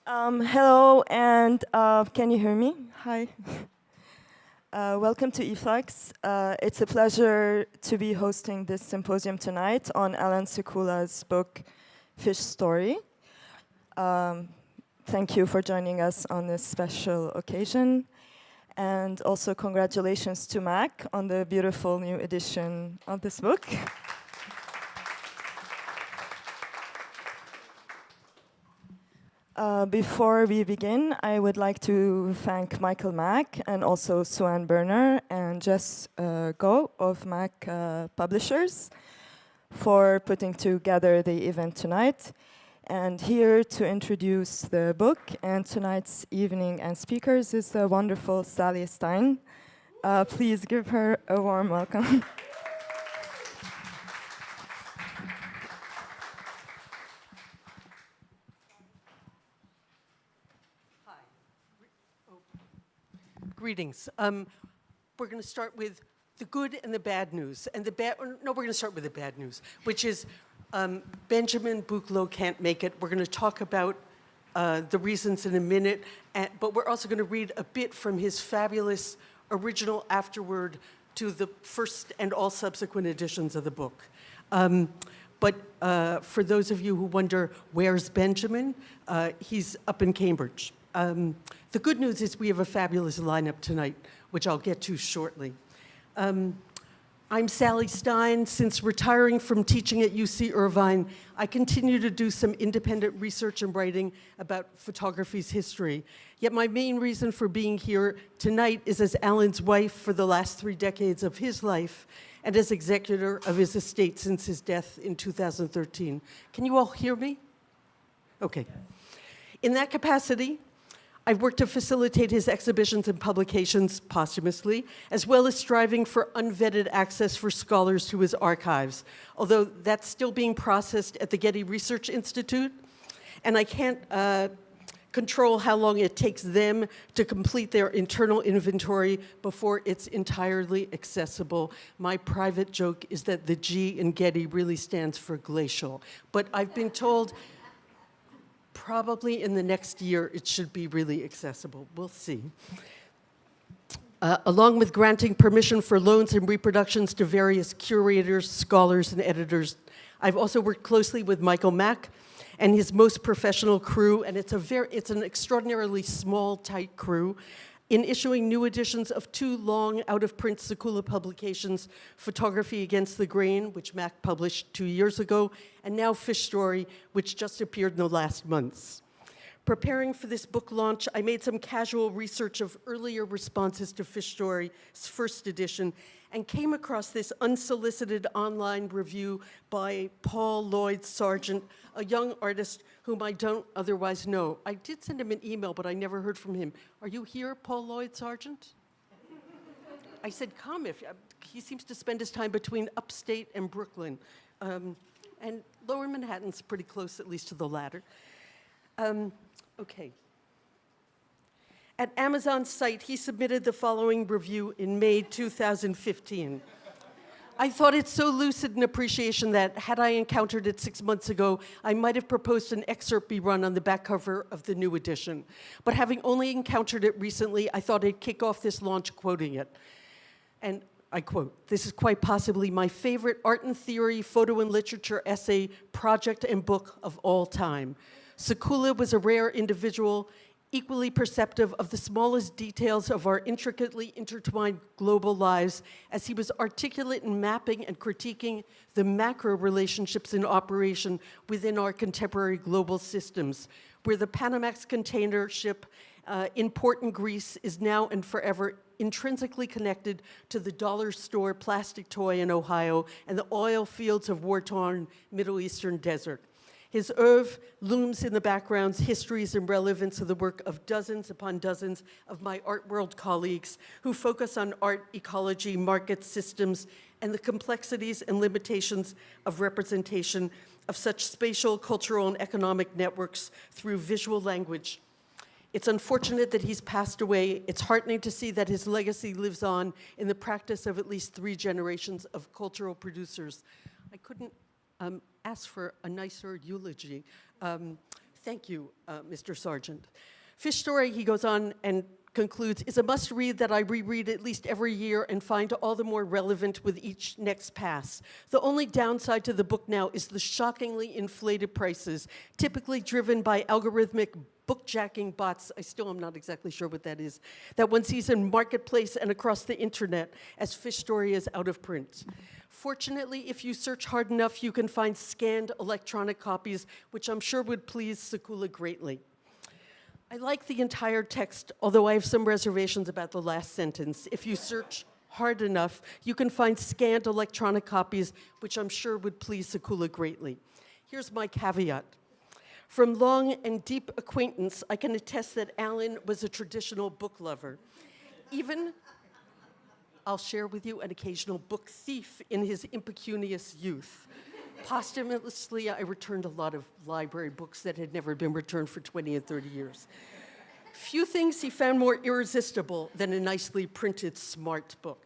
Hello, and can you hear me? Hi. Welcome to e-flux. It's a pleasure to be hosting this symposium tonight on Allan Sekula's book, Fish Story. Thank you for joining us on this special occasion. And also congratulations to Mac on the beautiful new edition of this book. Before we begin, I would like to thank Michael Mack and also Sue-Ann Berner and Jess Go of Mack Publishers for putting together the event tonight. And here to introduce the book and tonight's evening and speakers is the wonderful Sally Stein. Please give her a warm welcome. Greetings. We're going to start with the good and the bad news. And the bad, no, we're going to start with the bad news, which is Benjamin Buchloh can't make it. We're going to talk about the reasons in a minute, but we're also going to read a bit from his fabulous original afterword to the first and all subsequent editions of the book. But for those of you who wonder, where's Benjamin? He's up in Cambridge. The good news is we have a fabulous lineup tonight, which I'll get to shortly. I'm Sally Stein. Since retiring from teaching at UC Irvine, I continue to do some independent research and writing about photography's history. Yet my main reason for being here tonight is as Allan's wife for the last 3 decades of his life and as executor of his estate since his death in 2013. Can you all hear me? Okay. In that capacity, I've worked to facilitate his exhibitions and publications posthumously, as well as striving for unvetted access for scholars to his archives, although that's still being processed at the Getty Research Institute, and I can't control how long it takes them to complete their internal inventory before it's entirely accessible. My private joke is that the G in Getty really stands for glacial, but I've been told probably in the next year, it should be really accessible. We'll see. Along with granting permission for loans and reproductions to various curators, scholars, and editors, I've also worked closely with Michael Mack and his most professional crew, and it's an extraordinarily small, tight crew, in issuing new editions of 2 long, out-of-print Sekula publications, Photography Against the Grain, which Mac published 2 years ago, and now Fish Story, which just appeared in the last months. Preparing for this book launch, I made some casual research of earlier responses to Fish Story's first edition and came across this unsolicited online review by Paul Lloyd Sargent, a young artist whom I don't otherwise know. I did send him an email, but I never heard from him. Are you here, Paul Lloyd Sargent? I said, come. He seems to spend his time between upstate and Brooklyn. And Lower Manhattan's pretty close, at least to the latter. Okay. At Amazon's site, he submitted the following review in May 2015. I thought it so lucid an appreciation that, had I encountered it 6 months ago, I might have proposed an excerpt be run on the back cover of the new edition. But having only encountered it recently, I thought I'd kick off this launch quoting it. And I quote, "This is quite possibly my favorite art and theory, photo and literature essay, project, and book of all time. Sekula was a rare individual, equally perceptive of the smallest details of our intricately intertwined global lives, as he was articulate in mapping and critiquing the macro relationships in operation within our contemporary global systems, where the Panamax container ship in port in Greece is now and forever intrinsically connected to the dollar store plastic toy in Ohio and the oil fields of war-torn Middle Eastern desert. His oeuvre looms in the backgrounds, histories, and relevance of the work of dozens upon dozens of my art world colleagues who focus on art, ecology, market systems, and the complexities and limitations of representation of such spatial, cultural, and economic networks through visual language. It's unfortunate that he's passed away. It's heartening to see that his legacy lives on in the practice of at least 3 generations of cultural producers." I couldn't ask for a nicer eulogy. Thank you, Mr. Sargent. Fish Story, he goes on and concludes, is a must-read that I reread at least every year and find all the more relevant with each next pass. The only downside to the book now is the shockingly inflated prices, typically driven by algorithmic bookjacking bots, I still am not exactly sure what that is, that one sees in Marketplace and across the internet as Fish Story is out of print. Fortunately, if you search hard enough, you can find scanned electronic copies, which I'm sure would please Sekula greatly. I like the entire text, although I have some reservations about the last sentence. If you search hard enough, you can find scanned electronic copies, which I'm sure would please Sekula greatly. Here's my caveat. From long and deep acquaintance, I can attest that Allan was a traditional book lover. Even, I'll share with you, an occasional book thief in his impecunious youth. Posthumously, I returned a lot of library books that had never been returned for 20 and 30 years. Few things he found more irresistible than a nicely printed smart book.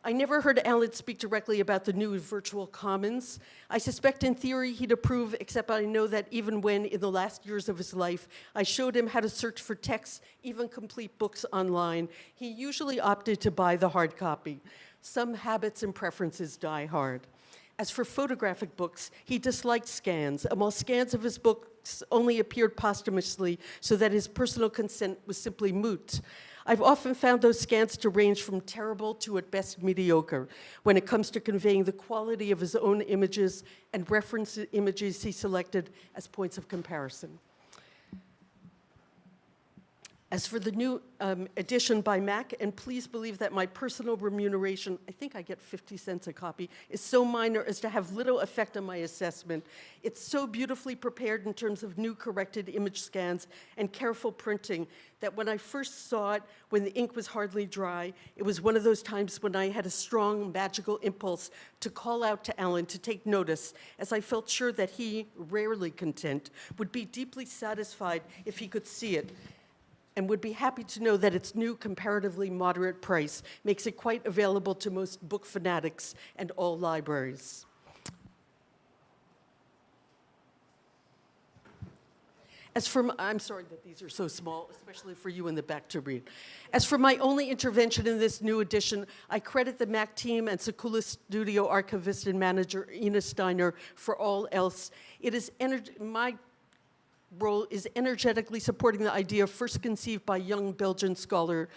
I never heard Allan speak directly about the new virtual commons. I suspect in theory he'd approve, except I know that even when, in the last years of his life, I showed him how to search for texts, even complete books online, he usually opted to buy the hard copy. Some habits and preferences die hard. As for photographic books, he disliked scans, and while scans of his books only appeared posthumously so that his personal consent was simply moot, I've often found those scans to range from terrible to at best mediocre when it comes to conveying the quality of his own images and reference images he selected as points of comparison. As for the new edition by Mac, and please believe that my personal remuneration, I think I get 50 cents a copy, is so minor as to have little effect on my assessment. It's so beautifully prepared in terms of new corrected image scans and careful printing that when I first saw it, when the ink was hardly dry, it was one of those times when I had a strong magical impulse to call out to Allan to take notice, as I felt sure that he, rarely content, would be deeply satisfied if he could see it, and would be happy to know that its new comparatively moderate price makes it quite available to most book fanatics and all libraries. As for I'm sorry that these are so small, especially for you in the back to read. As for my only intervention in this new edition, I credit the MAC team and Sekula Studio archivist and manager Ina Steiner for all else. It is my role is energetically supporting the idea first conceived by young Belgian scholar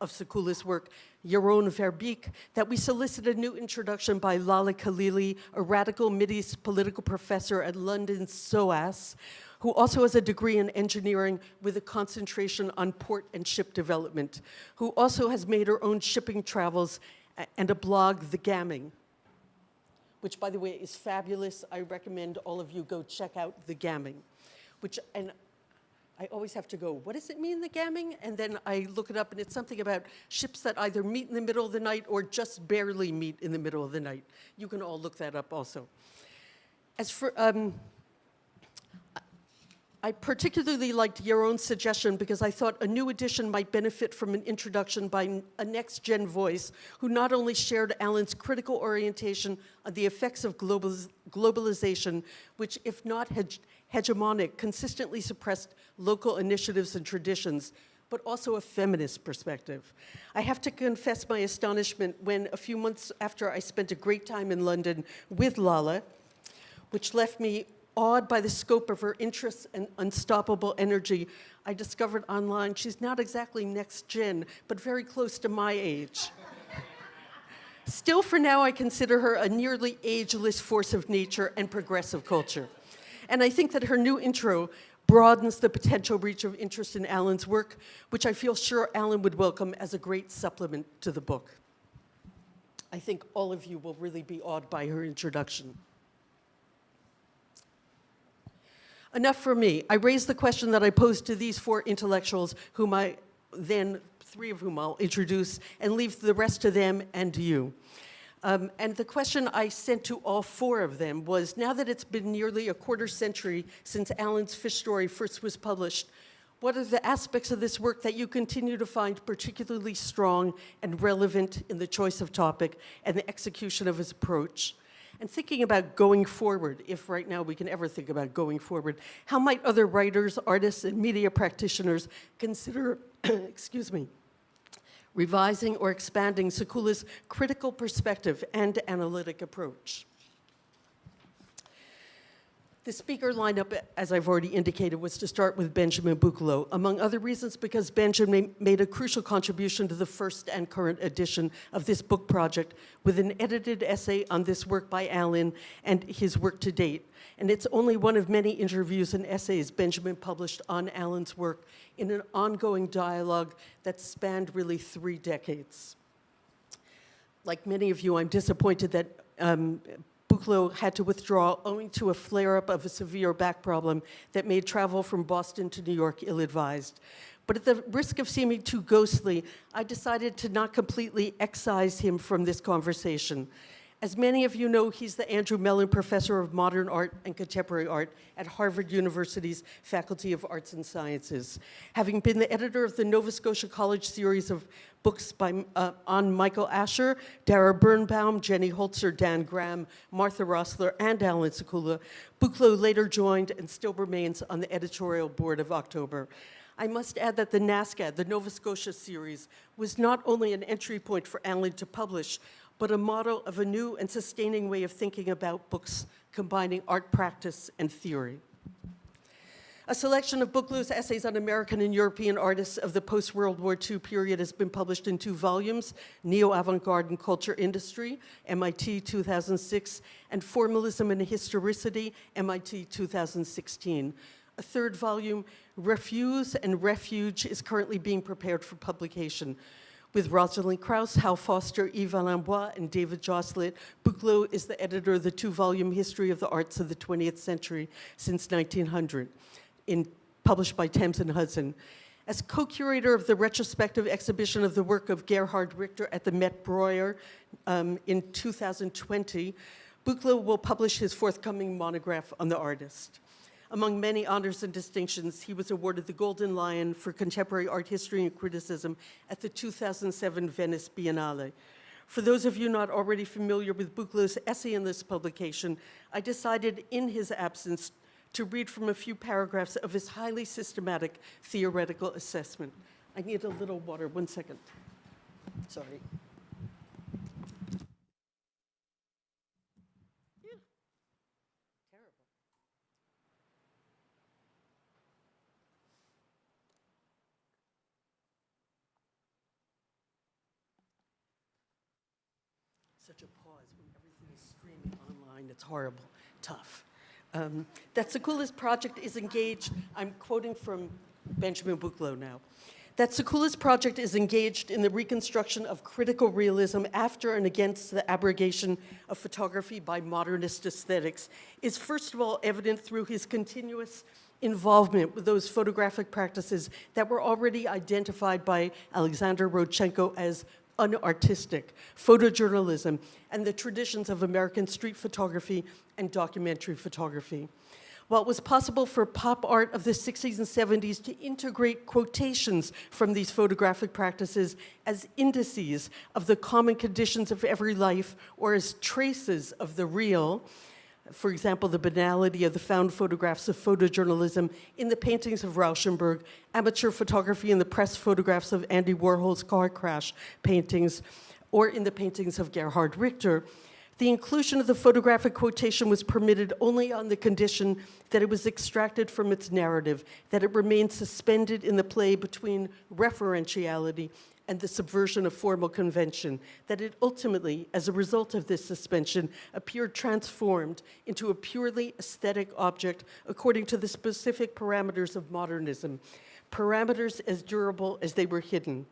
of Sekula's work, Jeroen Verbeek, that we solicit a new introduction by Lala Khalili, a radical Mideast political professor at London's SOAS, who also has a degree in engineering with a concentration on port and ship development, who also has made her own shipping travels and a blog, The Gamming, which, by the way, is fabulous. I recommend all of you go check out The Gamming. And I always have to go, what does it mean, the gamming? And then I look it up, and it's something about ships that either meet in the middle of the night or just barely meet in the middle of the night. You can all look that up also. As for, I particularly liked Jeroen's suggestion because I thought a new edition might benefit from an introduction by a next-gen voice who not only shared Allan's critical orientation on the effects of globalization, which, if not hegemonic, consistently suppressed local initiatives and traditions, but also a feminist perspective. I have to confess my astonishment when, a few months after I spent a great time in London with Lala, which left me awed by the scope of her interests and unstoppable energy, I discovered online she's not exactly next gen, but very close to my age. Still, for now, I consider her a nearly ageless force of nature and progressive culture. And I think that her new intro broadens the potential reach of interest in Allan's work, which I feel sure Allan would welcome as a great supplement to the book. I think all of you will really be awed by her introduction. Enough for me. I raised the question that I posed to these four intellectuals, whom I then, three of whom I'll introduce, and leave the rest to them and to you. And the question I sent to all four of them was, now that it's been nearly a quarter century since Allan's Fish Story first was published, what are the aspects of this work that you continue to find particularly strong and relevant in the choice of topic and the execution of his approach? And thinking about going forward, if right now we can ever think about going forward, how might other writers, artists, and media practitioners consider, excuse me, revising or expanding Sekula's critical perspective and analytic approach? The speaker lineup, as I've already indicated, was to start with Benjamin Buchloh, among other reasons because Benjamin made a crucial contribution to the first and current edition of this book project with an edited essay on this work by Allan and his work to date. And it's only one of many interviews and essays Benjamin published on Allan's work in an ongoing dialogue that spanned really 3 decades. Like many of you, I'm disappointed that Buchloh had to withdraw owing to a flare-up of a severe back problem that made travel from Boston to New York ill-advised. But at the risk of seeming too ghostly, I decided to not completely excise him from this conversation. As many of you know, he's the Andrew Mellon Professor of Modern Art and Contemporary Art at Harvard University's Faculty of Arts and Sciences. Having been the editor of the Nova Scotia College series of books on Michael Asher, Dara Birnbaum, Jenny Holzer, Dan Graham, Martha Rossler, and Allan Sekula, Buchloh later joined and still remains on the editorial board of October. I must add that the NASCAD, the Nova Scotia series, was not only an entry point for Allan to publish, but a model of a new and sustaining way of thinking about books, combining art practice and theory. A selection of Buchloh's essays on American and European artists of the post-World War II period has been published in 2 volumes, Neo-Avant-Garde and Culture Industry, MIT 2006, and Formalism and Historicity, MIT 2016. A 3rd volume, Refuse and Refuge, is currently being prepared for publication. With Rosalind Krauss, Hal Foster, Yves Allenbois, and David Joslet, Buchloh is the editor of the 2-volume History of the Arts of the 20th Century since 1900, published by Thames and Hudson. As co-curator of the retrospective exhibition of the work of Gerhard Richter at the Met Breuer in 2020, Buchloh will publish his forthcoming monograph on the artist. Among many honors and distinctions, he was awarded the Golden Lion for Contemporary Art History and Criticism at the 2007 Venice Biennale. For those of you not already familiar with Buchloh's essay in this publication, I decided in his absence to read from a few paragraphs of his highly systematic theoretical assessment. I need a little water, 1 second. Sorry. Such a pause when everything is streaming online. It's horrible, tough. That Sekula's project is engaged, I'm quoting from Benjamin Buchloh now, that Sekula's project is engaged in the reconstruction of critical realism after and against the abrogation of photography by modernist aesthetics is first of all evident through his continuous involvement with those photographic practices that were already identified by Alexander Rodchenko as unartistic, photojournalism, and the traditions of American street photography and documentary photography. While it was possible for pop art of the 60s and 70s to integrate quotations from these photographic practices as indices of the common conditions of every life or as traces of the real, for example, the banality of the found photographs of photojournalism in the paintings of Rauschenberg, amateur photography in the press photographs of Andy Warhol's car crash paintings, or in the paintings of Gerhard Richter, the inclusion of the photographic quotation was permitted only on the condition that it was extracted from its narrative, that it remained suspended in the play between referentiality and the subversion of formal convention, that it ultimately, as a result of this suspension, appeared transformed into a purely aesthetic object according to the specific parameters of modernism, parameters as durable as they were hidden.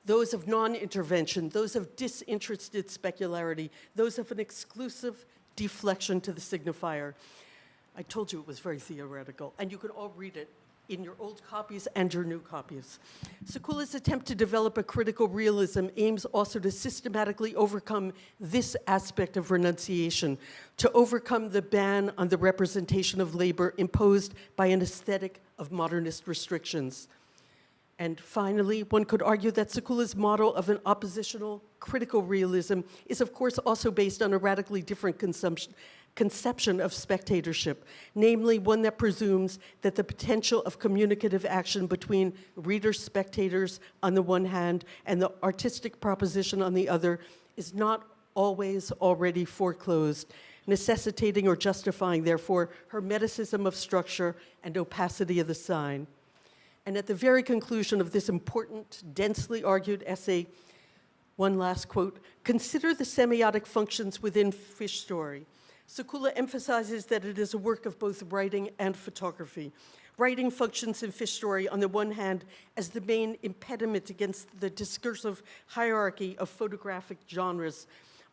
Those of non-intervention, those of disinterested specularity, those of an exclusive deflection to the signifier. I told you it was very theoretical, and you can all read it in your old copies and your new copies. Sekula's attempt to develop a critical realism aims also to systematically overcome this aspect of renunciation, to overcome the ban on the representation of labor imposed by an aesthetic of modernist restrictions. And finally, one could argue that Sekula's model of an oppositional critical realism is, of course, also based on a radically different conception of spectatorship, namely one that presumes that the potential of communicative action between readers, spectators on the one hand, and the artistic proposition on the other is not always already foreclosed, necessitating or justifying, therefore, hermeticism of structure and opacity of the sign. And at the very conclusion of this important, densely argued essay, one last quote, "Consider the semiotic functions within Fish Story." Sekula emphasizes that it is a work of both writing and photography. Writing functions in Fish Story, on the one hand, as the main impediment against the discursive hierarchy of photographic genres.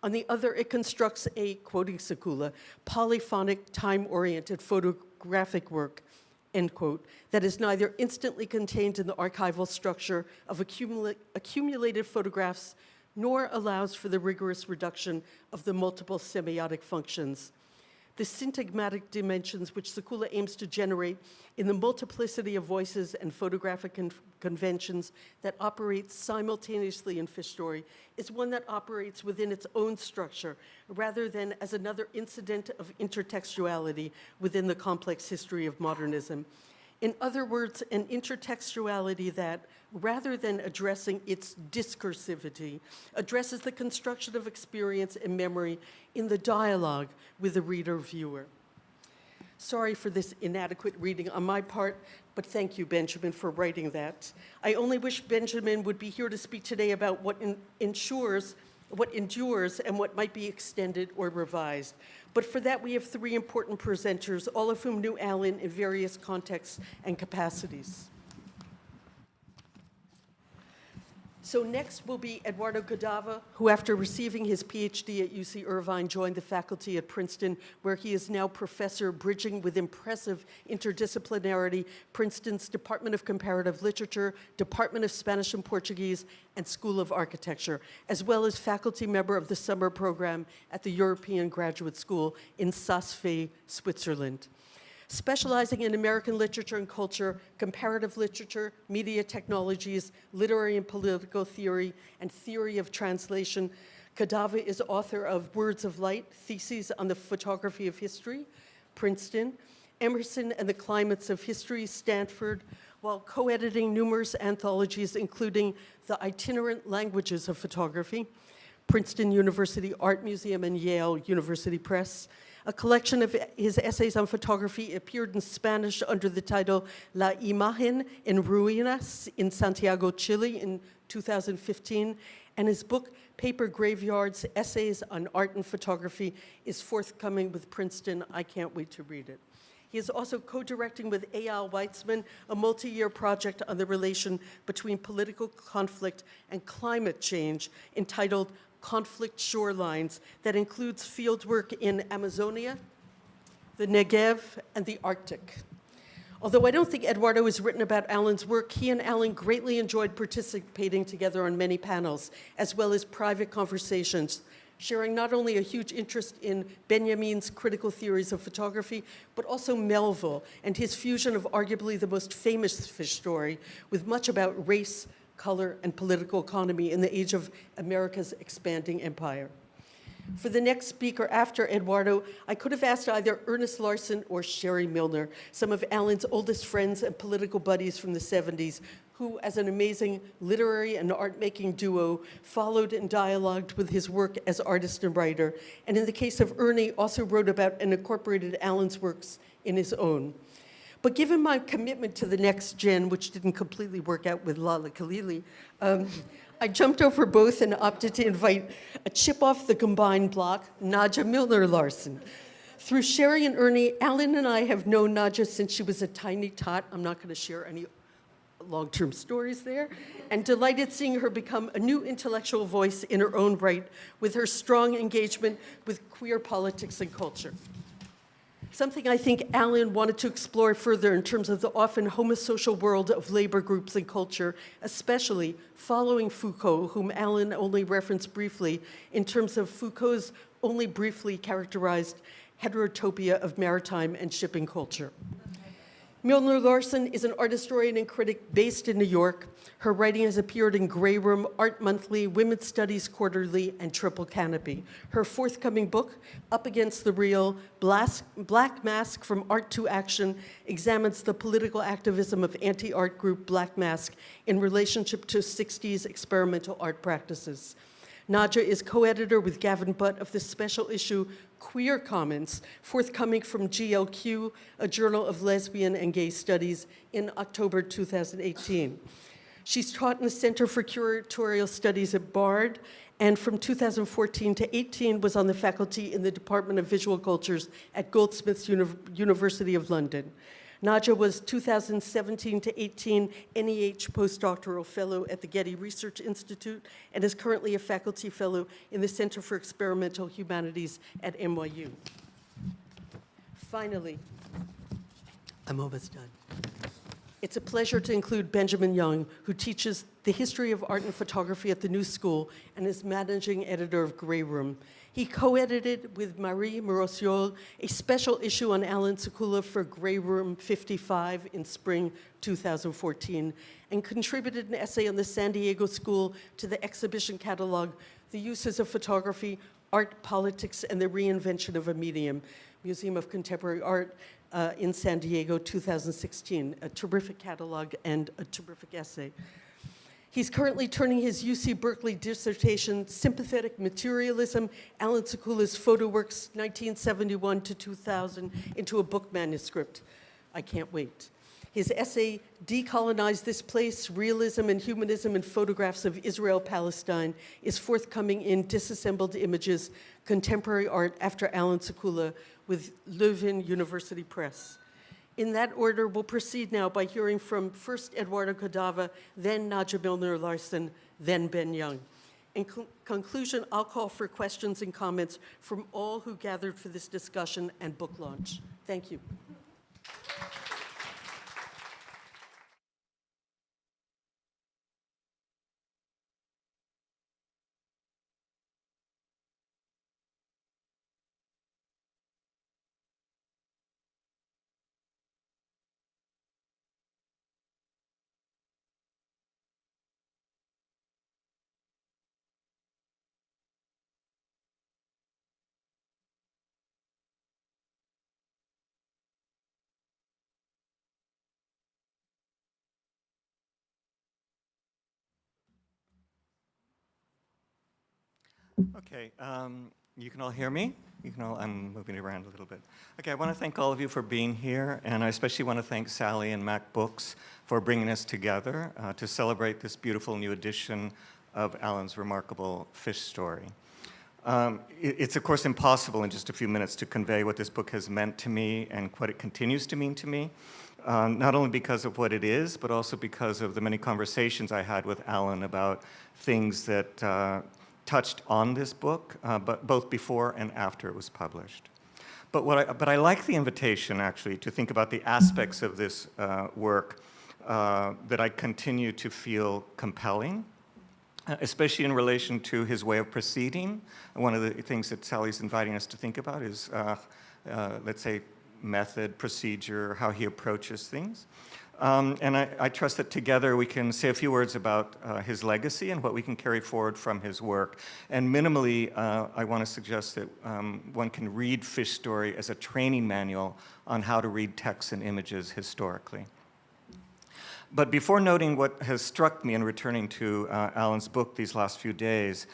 On the other, it constructs a, quoting Sekula, polyphonic, time-oriented photographic work, end quote, that is neither instantly contained in the archival structure of accumulated photographs, nor allows for the rigorous reduction of the multiple semiotic functions. The syntagmatic dimensions which Sekula aims to generate in the multiplicity of voices and photographic conventions that operate simultaneously in Fish Story is one that operates within its own structure, rather than as another incident of intertextuality within the complex history of modernism. In other words, an intertextuality that, rather than addressing its discursivity, addresses the construction of experience and memory in the dialogue with the reader-viewer. Sorry for this inadequate reading on my part, but thank you, Benjamin, for writing that. I only wish Benjamin would be here to speak today about what endures, and what might be extended or revised. But for that, we have three important presenters, all of whom knew Allan in various contexts and capacities. So next will be Eduardo Cadava, who after receiving his PhD at UC Irvine, joined the faculty at Princeton, where he is now professor, bridging with impressive interdisciplinarity Princeton's Department of Comparative Literature, Department of Spanish and Portuguese, and School of Architecture, as well as faculty member of the summer program at the European Graduate School in Saas-Fee, Switzerland. Specializing in American literature and culture, comparative literature, media technologies, literary and political theory, and theory of translation, Cadava is author of Words of Light, Theses on the Photography of History, Princeton, Emerson and the Climates of History, Stanford, while co-editing numerous anthologies, including The Itinerant Languages of Photography, Princeton University Art Museum and Yale University Press. A collection of his essays on photography appeared in Spanish under the title La Imagen en Ruinas in Santiago, Chile in 2015, and his book, Paper Graveyards, Essays on Art and Photography, is forthcoming with Princeton. I can't wait to read it. He is also co-directing with Eyal Weizman a multi-year project on the relation between political conflict and climate change entitled Conflict Shorelines, that includes fieldwork in Amazonia, the Negev, and the Arctic. Although I don't think Eduardo has written about Allan's work, he and Allan greatly enjoyed participating together on many panels, as well as private conversations, sharing not only a huge interest in Benjamin's critical theories of photography, but also Melville and his fusion of arguably the most famous Fish Story, with much about race, color, and political economy in the age of America's expanding empire. For the next speaker after Eduardo, I could have asked either Ernest Larsen or Sherry Milner, some of Allan's oldest friends and political buddies from the 70s, who, as an amazing literary and art-making duo, followed and dialogued with his work as artist and writer, and in the case of Ernie, also wrote about and incorporated Allan's works in his own. But given my commitment to the next gen, which didn't completely work out with Lala Khalili, I jumped over both and opted to invite a chip off the combined block, Nadja Millner-Larsen. Through Sherry and Ernie, Allan and I have known Nadja since she was a tiny tot. I'm not going to share any long-term stories there, and delighted seeing her become a new intellectual voice in her own right, with her strong engagement with queer politics and culture. Something I think Allan wanted to explore further in terms of the often homosocial world of labor groups and culture, especially following Foucault, whom Allan only referenced briefly, in terms of Foucault's only briefly characterized heterotopia of maritime and shipping culture. Millner-Larsen is an art historian and critic based in New York. Her writing has appeared in Grey Room, Art Monthly, Women's Studies Quarterly, and Triple Canopy. Her forthcoming book, Up Against the Real, Black Mask from Art to Action, examines the political activism of anti-art group Black Mask in relationship to 60s experimental art practices. Nadja is co-editor with Gavin Butt of the special issue Queer Commons, forthcoming from GLQ, a journal of lesbian and gay studies, in October 2018. She's taught in the Center for Curatorial Studies at Bard, and from 2014 to 18 was on the faculty in the Department of Visual Cultures at Goldsmiths University of London. Nadja was 2017 to 18 NEH postdoctoral fellow at the Getty Research Institute and is currently a faculty fellow in the Center for Experimental Humanities at NYU. Finally, I'm almost done. It's a pleasure to include Benjamin Young, who teaches the history of art and photography at the New School and is managing editor of Grey Room. He co-edited with Marie Morosiol a special issue on Allan Sekula for Grey Room 55 in spring 2014, and contributed an essay on the San Diego School to the exhibition catalog, The Uses of Photography, Art, Politics, and the Reinvention of a Medium, Museum of Contemporary Art, in San Diego, 2016, a terrific catalog and a terrific essay. He's currently turning his UC Berkeley dissertation, Sympathetic Materialism, Allan Sekula's Photo Works, 1971 to 2000, into a book manuscript. I can't wait. His essay, Decolonize This Place, Realism and Humanism in Photographs of Israel-Palestine, is forthcoming in Disassembled Images, Contemporary Art After Allan Sekula, with Leuven University Press. In that order, we'll proceed now by hearing from first Eduardo Cadava, then Nadja Millner-Larsen, then Ben Young. In conclusion, I'll call for questions and comments from all who gathered for this discussion and book launch. Thank you. Okay, you can all hear me? I'm moving around a little bit. Okay, I want to thank all of you for being here, and I especially want to thank Sally and Mac Books for bringing us together to celebrate this beautiful new edition of Allan's remarkable fish story. It's, of course, impossible in just a few minutes to convey what this book has meant to me and what it continues to mean to me, not only because of what it is, but also because of the many conversations I had with Allan about things that touched on this book, but both before and after it was published. But I like the invitation, actually, to think about the aspects of this work that I continue to feel compelling, especially in relation to his way of proceeding. One of the things that Sally's inviting us to think about is, let's say, method, procedure, how he approaches things. And I trust that together we can say a few words about his legacy and what we can carry forward from his work. And minimally, I want to suggest that one can read Fish Story as a training manual on how to read texts and images historically. But before noting what has struck me in returning to Allan's book these last few days,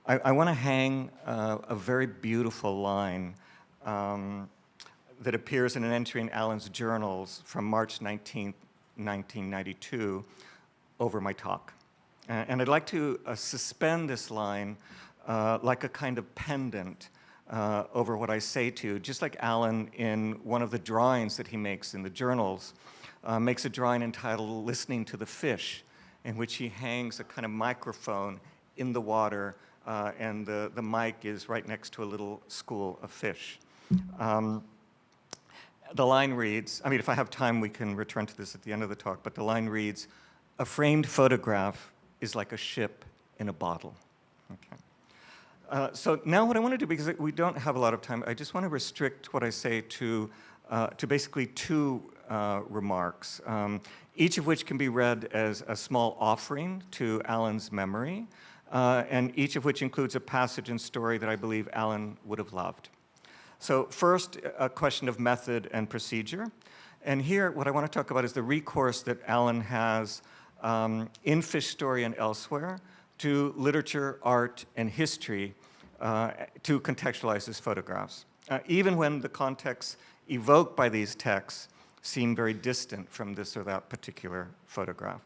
I want to hang a very beautiful line that appears in an entry in Allan's journals from March 19th, 1992, over my talk. And I'd like to suspend this line like a kind of pendant over what I say to you, just like Allan in one of the drawings that he makes in the journals, makes a drawing entitled Listening to the Fish, in which he hangs a kind of microphone in the water, and the mic is right next to a little school of fish. The line reads, I mean, if I have time, we can return to this at the end of the talk, but the line reads, "A framed photograph is like a ship in a bottle." Okay. So now what I want to do, because we don't have a lot of time, I just want to restrict what I say to basically two remarks, each of which can be read as a small offering to Allan's memory, and each of which includes a passage and story that I believe Allan would have loved. So first, a question of method and procedure. And here, what I want to talk about is the recourse that Allan has in Fish Story and elsewhere to literature, art, and history to contextualize his photographs, even when the contexts evoked by these texts seem very distant from this or that particular photograph.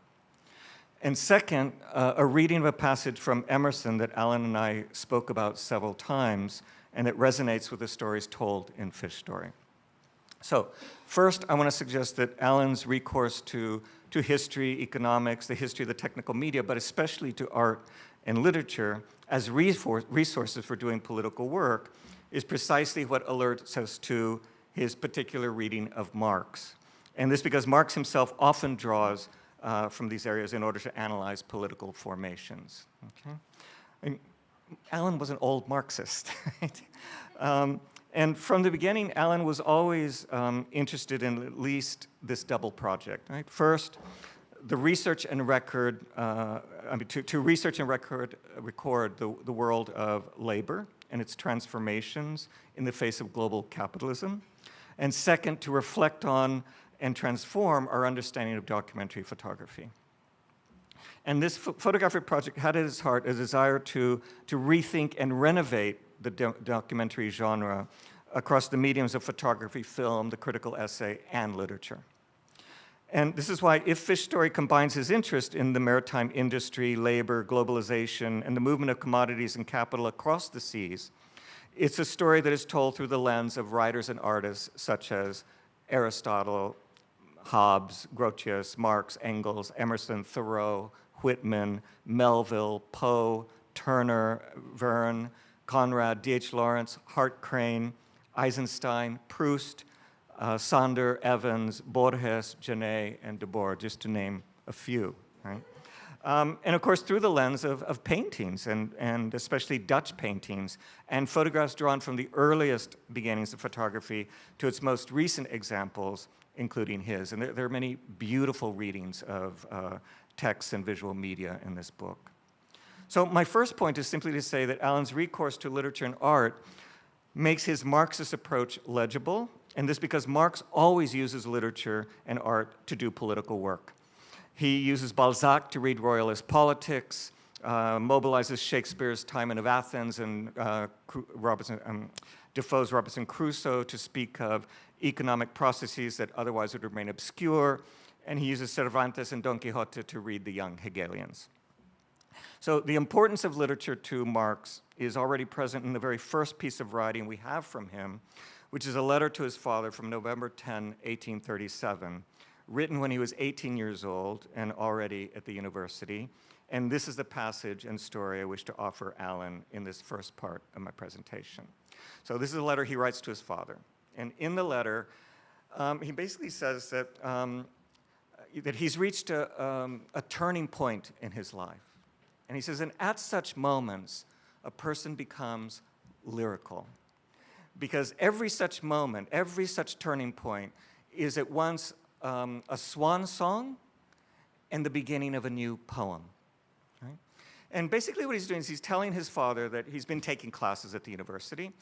And second, a reading of a passage from Emerson that Allan and I spoke about several times, and it resonates with the stories told in Fish Story. So first, I want to suggest that Allan's recourse to history, economics, the history of the technical media, but especially to art and literature as resources for doing political work is precisely what alerts us to his particular reading of Marx. And this because Marx himself often draws from these areas in order to analyze political formations. Okay? And Allan was an old Marxist. Right? And from the beginning, Allan was always interested in at least this double project. Right? First, the research and record, to research and record the world of labor and its transformations in the face of global capitalism. And second, to reflect on and transform our understanding of documentary photography. And this photographic project had at its heart a desire to rethink and renovate the documentary genre across the mediums of photography, film, the critical essay, and literature. And this is why if Fish Story combines his interest in the maritime industry, labor, globalization, and the movement of commodities and capital across the seas, it's a story that is told through the lens of writers and artists such as Aristotle, Hobbes, Grotius, Marx, Engels, Emerson, Thoreau, Whitman, Melville, Poe, Turner, Verne, Conrad, D.H. Lawrence, Hart Crane, Eisenstein, Proust, Sander, Evans, Borges, Genet, and Debord, just to name a few. Right? And of course, through the lens of paintings, and especially Dutch paintings, and photographs drawn from the earliest beginnings of photography to its most recent examples, including his. And there are many beautiful readings of texts and visual media in this book. So my first point is simply to say that Allan's recourse to literature and art makes his Marxist approach legible, and this because Marx always uses literature and art to do political work. He uses Balzac to read royalist politics, mobilizes Shakespeare's Timon of Athens and Defoe's Robinson Crusoe to speak of economic processes that otherwise would remain obscure, and he uses Cervantes and Don Quixote to read the young Hegelians. So the importance of literature to Marx is already present in the very first piece of writing we have from him, which is a letter to his father from November 10, 1837, written when he was 18 years old and already at the university. And this is the passage and story I wish to offer Allan in this first part of my presentation. So this is a letter he writes to his father. And in the letter, he basically says that, that he's reached a turning point in his life. And he says, and at such moments, a person becomes lyrical. Because every such moment, every such turning point is at once a swan song and the beginning of a new poem. Right? And basically what he's doing is he's telling his father that he's been taking classes at the university,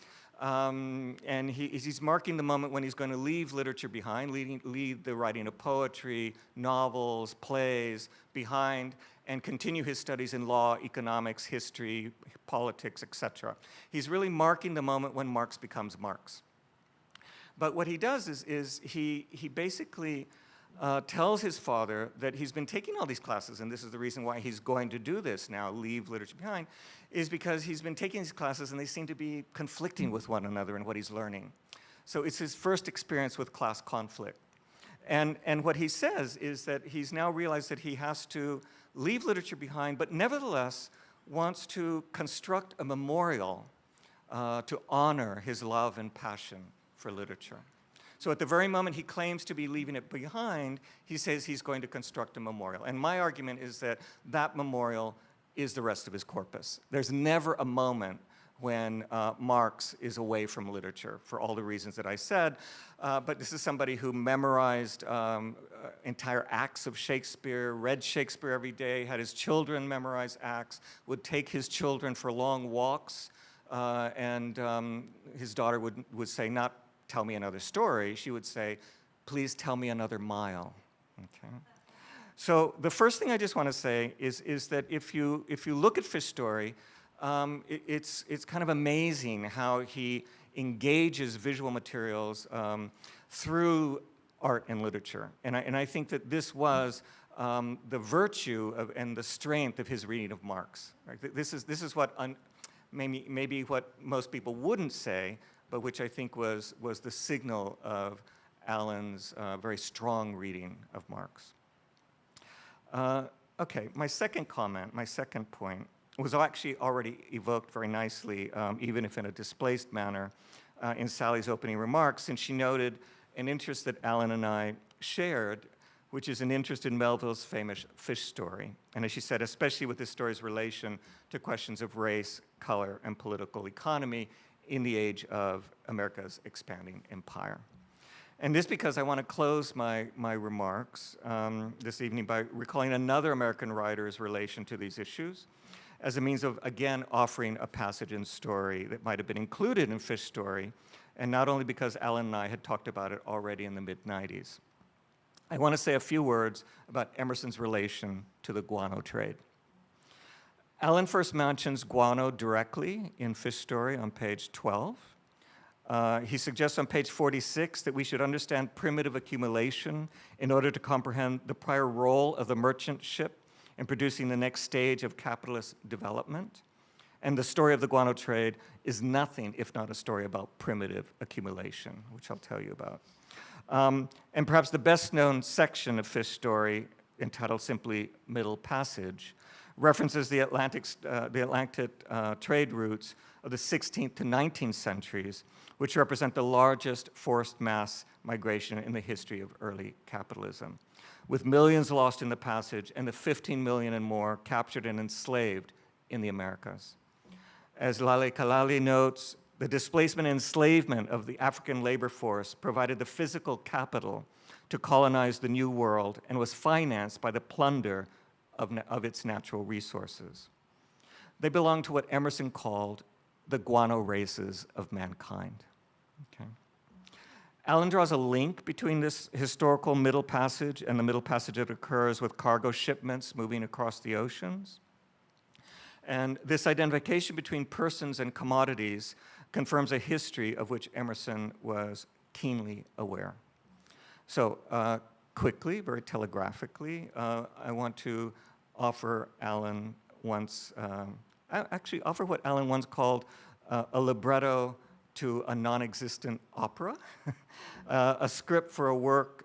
and he's marking the moment when he's going to leave literature behind, leave the writing of poetry, novels, plays behind, and continue his studies in law, economics, history, politics, etc. He's really marking the moment when Marx becomes Marx. But what he does is he basically tells his father that he's been taking all these classes, and this is the reason why he's going to do this now, leave literature behind, is because he's been taking these classes and they seem to be conflicting with one another in what he's learning. So it's his first experience with class conflict. And what he says is that he's now realized that he has to leave literature behind, but nevertheless wants to construct a memorial to honor his love and passion for literature. So at the very moment he claims to be leaving it behind, he says he's going to construct a memorial. And my argument is that that memorial is the rest of his corpus. There's never a moment when Marx is away from literature, for all the reasons that I said. But this is somebody who memorized entire acts of Shakespeare, read Shakespeare every day, had his children memorize acts, would take his children for long walks, and his daughter would say, not tell me another story, she would say, please tell me another mile. Okay? So the first thing I just want to say is that if you look at Fish Story, it's kind of amazing how he engages visual materials through art and literature. And I think that this was the virtue and the strength of his reading of Marx. Right? This is what maybe what most people wouldn't say, but which I think was the signal of Allan's very strong reading of Marx. Okay, my second comment, my second point, was actually already evoked very nicely, even if in a displaced manner, in Sally's opening remarks, since she noted an interest that Allan and I shared, which is an interest in Melville's famous Fish Story. And as she said, especially with this story's relation to questions of race, color, and political economy in the age of America's expanding empire. And this because I want to close my remarks this evening by recalling another American writer's relation to these issues as a means of, again, offering a passage in Story that might have been included in Fish Story, and not only because Allan and I had talked about it already in the mid-90s. I want to say a few words about Emerson's relation to the guano trade. Allan first mentions guano directly in Fish Story on page 12. He suggests on page 46 that we should understand primitive accumulation in order to comprehend the prior role of the merchant ship in producing the next stage of capitalist development. And the story of the guano trade is nothing if not a story about primitive accumulation, which I'll tell you about. And perhaps the best known section of Fish Story, entitled simply Middle Passage, references the Atlantic trade routes of the 16th to 19th centuries, which represent the largest forced mass migration in the history of early capitalism, with millions lost in the passage and the 15 million and more captured and enslaved in the Americas. As Lale Kalali notes, the displacement and enslavement of the African labor force provided the physical capital to colonize the New World and was financed by the plunder of its natural resources. They belong to what Emerson called the guano races of mankind. Okay. Allan draws a link between this historical Middle Passage and the Middle Passage that occurs with cargo shipments moving across the oceans. And this identification between persons and commodities confirms a history of which Emerson was keenly aware. So quickly, very telegraphically, I want to offer Allan offer what Allan once called a libretto to a non-existent opera, a script for a work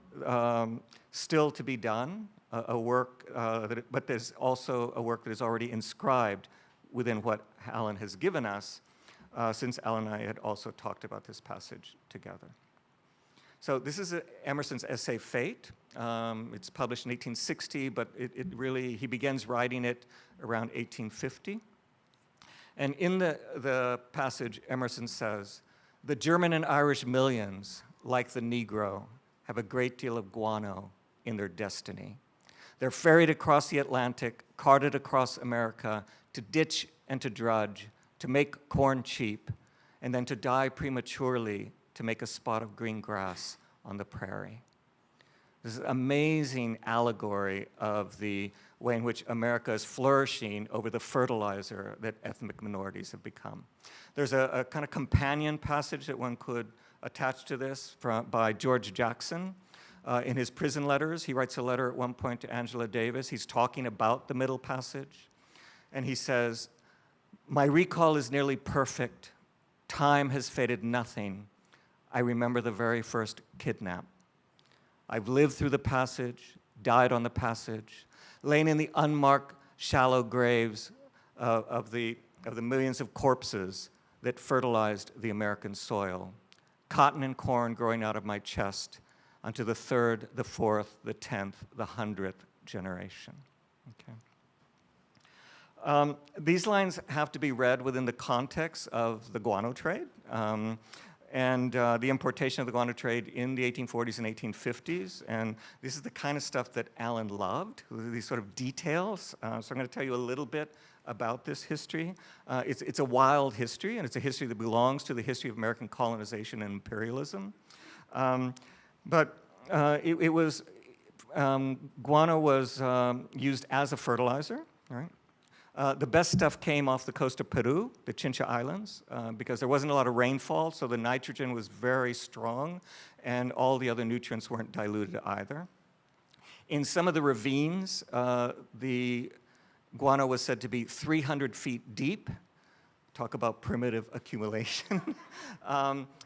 still to be done, but there's also a work that is already inscribed within what Allan has given us, since Allan and I had also talked about this passage together. So this is Emerson's essay, Fate. It's published in 1860, but he begins writing it around 1850. And in the passage, Emerson says, "The German and Irish millions, like the Negro, have a great deal of guano in their destiny. They're ferried across the Atlantic, carted across America, to ditch and to drudge, to make corn cheap, and then to die prematurely to make a spot of green grass on the prairie." This is an amazing allegory of the way in which America is flourishing over the fertilizer that ethnic minorities have become. There's a kind of companion passage that one could attach to this by George Jackson. In his prison letters, he writes a letter at one point to Angela Davis. He's talking about the Middle Passage. And he says, "My recall is nearly perfect. Time has faded nothing. I remember the very first kidnap. I've lived through the passage, died on the passage, lain in the unmarked shallow graves of the millions of corpses that fertilized the American soil. Cotton and corn growing out of my chest unto the third, the fourth, the 10th, the 100th generation." Okay. These lines have to be read within the context of the guano trade and the importation of the guano trade in the 1840s and 1850s. And this is the kind of stuff that Allan loved, these sort of details. So I'm going to tell you a little bit about this history. It's a wild history, and it's a history that belongs to the history of American colonization and imperialism. Guano was used as a fertilizer, right? The best stuff came off the coast of Peru, the Chincha Islands, because there wasn't a lot of rainfall, so the nitrogen was very strong, and all the other nutrients weren't diluted either. In some of the ravines, the guano was said to be 300 feet deep. Talk about primitive accumulation.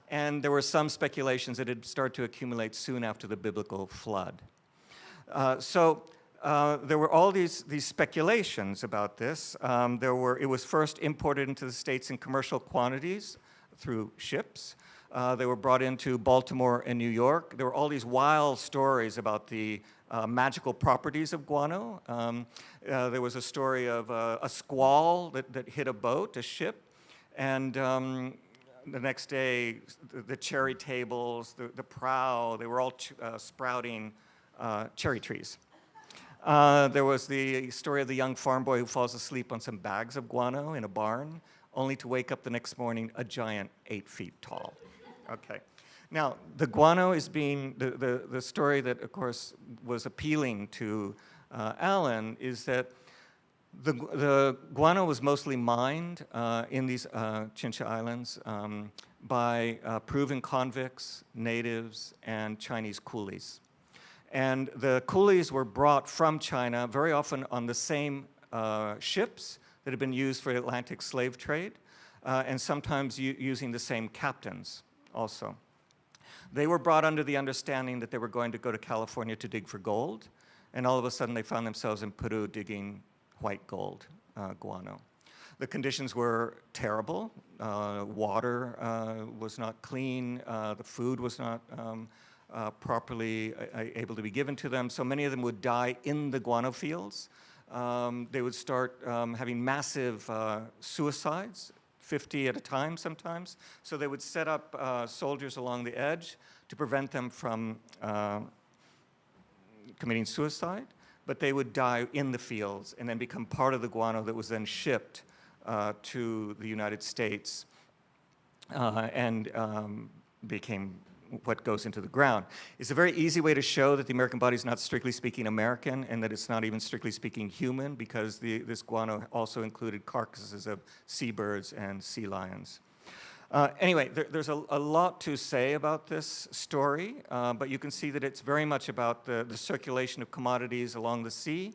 And there were some speculations that it started to accumulate soon after the biblical flood. There were all these speculations about this. It was first imported into the States in commercial quantities through ships. They were brought into Baltimore and New York. There were all these wild stories about the magical properties of guano. There was a story of a squall that hit a boat, a ship, and the next day, the cherry tables, the prow, they were all sprouting cherry trees. There was the story of the young farm boy who falls asleep on some bags of guano in a barn, only to wake up the next morning a giant 8 feet tall. Okay. Now, the guano is being, the story that, of course, was appealing to Allan is that the guano was mostly mined in these Chincha Islands by Peruvian convicts, natives, and Chinese coolies. And the coolies were brought from China very often on the same ships that had been used for the Atlantic slave trade, and sometimes using the same captains also. They were brought under the understanding that they were going to go to California to dig for gold, and all of a sudden they found themselves in Peru digging white gold, guano. The conditions were terrible. Water was not clean. The food was not properly able to be given to them. So many of them would die in the guano fields. They would start having massive suicides, 50 at a time sometimes. So they would set up soldiers along the edge to prevent them from committing suicide, but they would die in the fields and then become part of the guano that was then shipped to the United States and became what goes into the ground. It's a very easy way to show that the American body is not strictly speaking American and that it's not even strictly speaking human, because this guano also included carcasses of seabirds and sea lions. Anyway, there's a lot to say about this story, but you can see that it's very much about the circulation of commodities along the sea.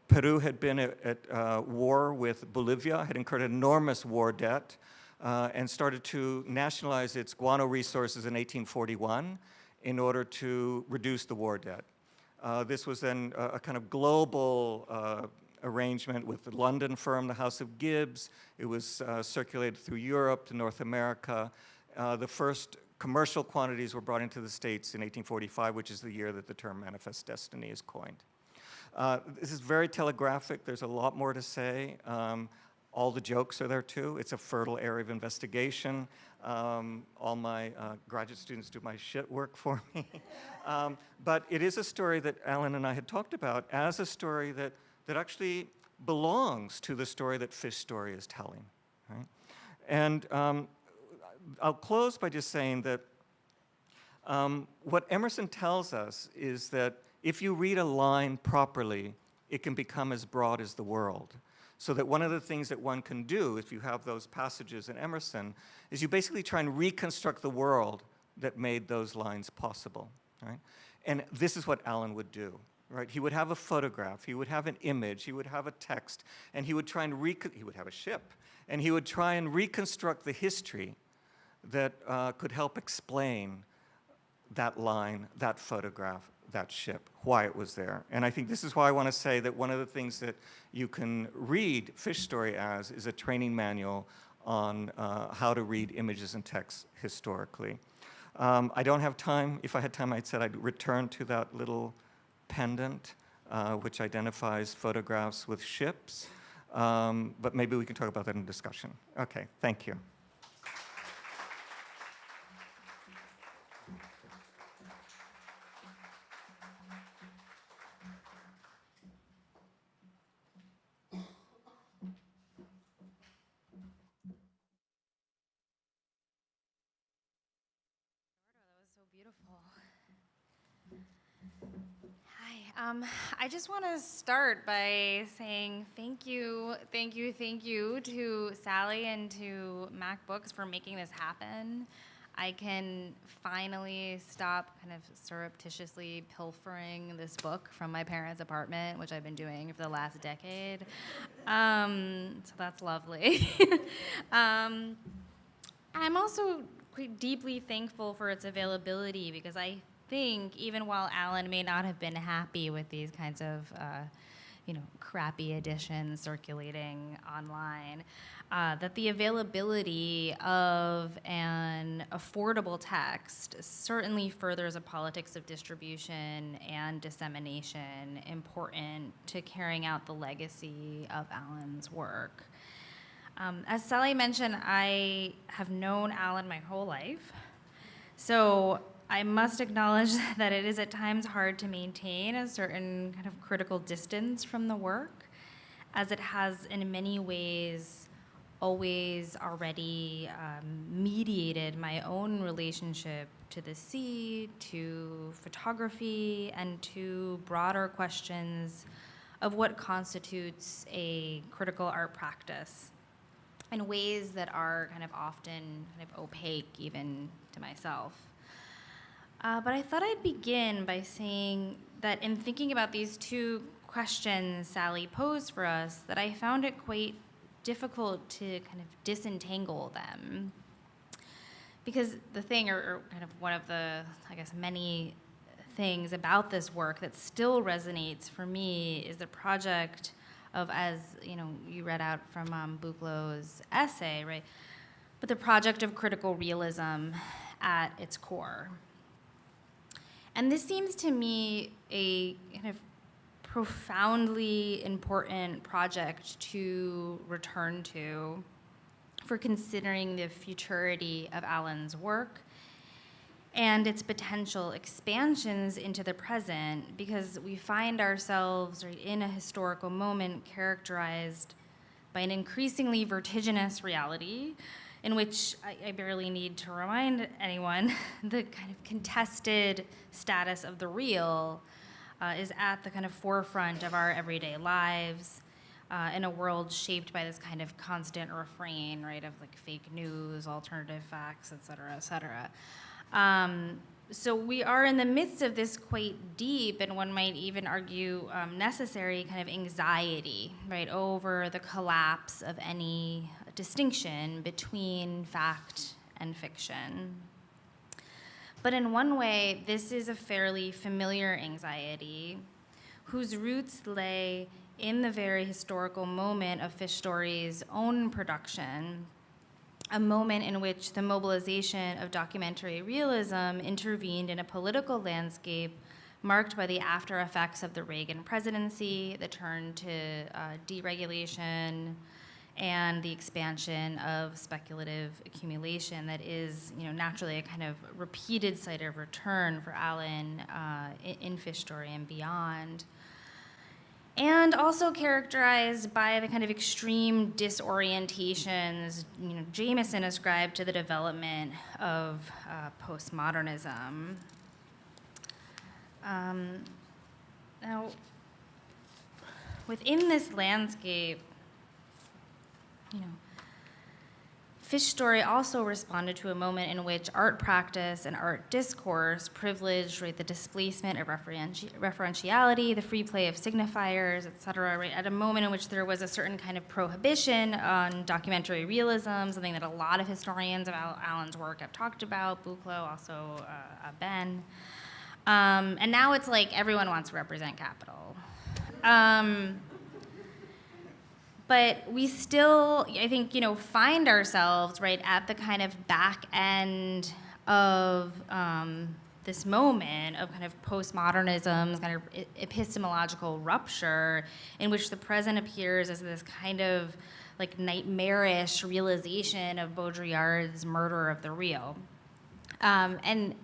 Peru had been at war with Bolivia, had incurred enormous war debt, and started to nationalize its guano resources in 1841 in order to reduce the war debt. This was then a kind of global arrangement with the London firm, the House of Gibbs. It was circulated through Europe to North America. The first commercial quantities were brought into the States in 1845, which is the year that the term manifest destiny is coined. This is very telegraphic. There's a lot more to say. All the jokes are there too. It's a fertile area of investigation. All my graduate students do my shit work for me. But it is a story that Allan and I had talked about as a story that actually belongs to the story that Fish Story is telling. Right? And I'll close by just saying that what Emerson tells us is that if you read a line properly, it can become as broad as the world. So that one of the things that one can do, if you have those passages in Emerson, is you basically try and reconstruct the world that made those lines possible, right? And this is what Allan would do, right? He would have a photograph, he would have an image, he would have a text, and he would try and he would have a ship, and he would try and reconstruct the history that could help explain that line, that photograph, that ship, why it was there. And I think this is why I want to say that one of the things that you can read Fish Story as is a training manual on how to read images and texts historically. I don't have time. If I had time, I'd return to that little pendant which identifies photographs with ships. but maybe we can talk about that in discussion. Okay, thank you. Hi. I just want to start by saying thank you to Sally and to Mac Books for making this happen. I can finally stop kind of surreptitiously pilfering this book from my parents' apartment, which I've been doing for the last decade. So that's lovely. I'm also quite deeply thankful for its availability, because I think even while Allan may not have been happy with these kinds of crappy editions circulating online, that the availability of an affordable text certainly furthers a politics of distribution and dissemination important to carrying out the legacy of Allan's work. As Sally mentioned, I have known Allan my whole life, so I must acknowledge that it is at times hard to maintain a certain kind of critical distance from the work, as it has in many ways always already mediated my own relationship to the sea, to photography, and to broader questions of what constitutes a critical art practice in ways that are kind of often kind of opaque even to myself. But I thought I'd begin by saying that in thinking about these two questions Sally posed for us, that I found it quite difficult to kind of disentangle them. Because the thing, or kind of one of the, I guess, many things about this work that still resonates for me is the project of, as you read out from Buchlow's essay, right? But the project of critical realism at its core. And this seems to me a kind of profoundly important project to return to for considering the futurity of Allan's work and its potential expansions into the present, because we find ourselves in a historical moment characterized by an increasingly vertiginous reality in which I barely need to remind anyone the kind of contested status of the real is at the kind of forefront of our everyday lives in a world shaped by this kind of constant refrain, right, of like fake news, alternative facts, et cetera, et cetera. So we are in the midst of this quite deep, and one might even argue necessary, kind of anxiety, right, over the collapse of any distinction between fact and fiction. But in one way, this is a fairly familiar anxiety whose roots lay in the very historical moment of Fish Story's own production, a moment in which the mobilization of documentary realism intervened in a political landscape marked by the after effects of the Reagan presidency, the turn to deregulation, and the expansion of speculative accumulation that is, naturally a kind of repeated site of return for Allan in Fish Story and beyond. And also characterized by the kind of extreme disorientations, Jameson ascribed to the development of postmodernism. Now, within this landscape, Fish Story also responded to a moment in which art practice and art discourse privileged, right, the displacement of referentiality, the free play of signifiers, et cetera, right, at a moment in which there was a certain kind of prohibition on documentary realism, something that a lot of historians of Allan's work have talked about, Buchloh, also Ben. And now it's like everyone wants to represent capital. But we still, I think, find ourselves, right, at the kind of back end of this moment of kind of postmodernism's kind of epistemological rupture, in which the present appears as this kind of like nightmarish realization of Baudrillard's murder of the real. And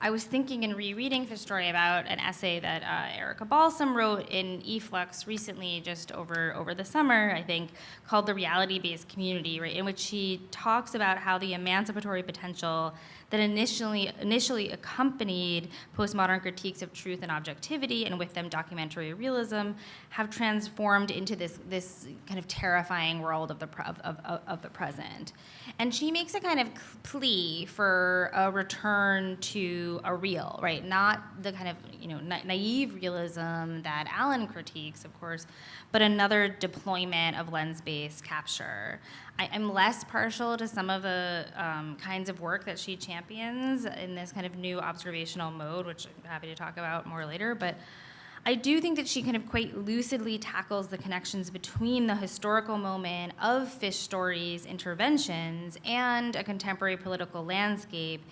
I was thinking in rereading Fish Story about an essay that Erica Balsam wrote in e-flux recently, just over the summer, I think, called The Reality-Based Community, right, in which she talks about how the emancipatory potential that initially accompanied postmodern critiques of truth and objectivity, and with them documentary realism, have transformed into this kind of terrifying world of the present. And she makes a kind of plea for a return to a real, right? Not the kind of naive realism that Allan critiques, of course, but another deployment of lens-based capture. I'm less partial to some of the kinds of work that she champions in this kind of new observational mode, which I'm happy to talk about more later, but I do think that she kind of quite lucidly tackles the connections between the historical moment of Fish Story's interventions and a contemporary political landscape,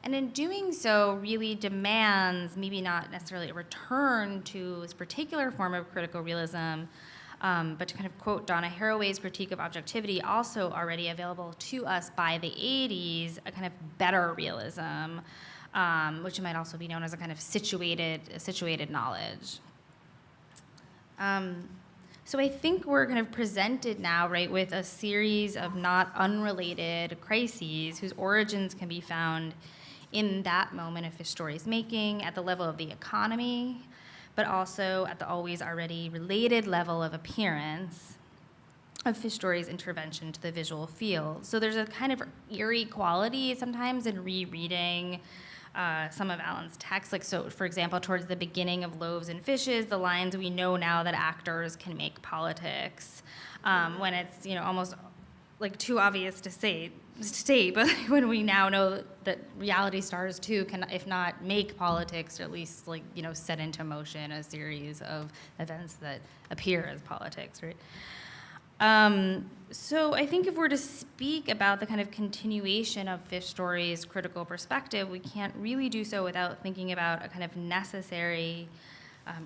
and in doing so really demands maybe not necessarily a return to this particular form of critical realism, but to kind of quote Donna Haraway's critique of objectivity, also already available to us by the 80s, a kind of better realism, which might also be known as a kind of situated knowledge. So I think we're kind of presented now, right, with a series of not unrelated crises whose origins can be found in that moment of Fish Story's making, at the level of the economy, but also at the always already related level of appearance of Fish Story's intervention to the visual field. So there's a kind of eerie quality sometimes in rereading some of Allan's texts. Like, so for example, towards the beginning of Loaves and Fishes, the lines, "We know now that actors can make politics," when it's, almost like too obvious to state, but when we now know that reality stars too can, if not make politics, or at least set into motion a series of events that appear as politics, right? So I think if we're to speak about the kind of continuation of Fish Story's critical perspective, we can't really do so without thinking about a kind of necessary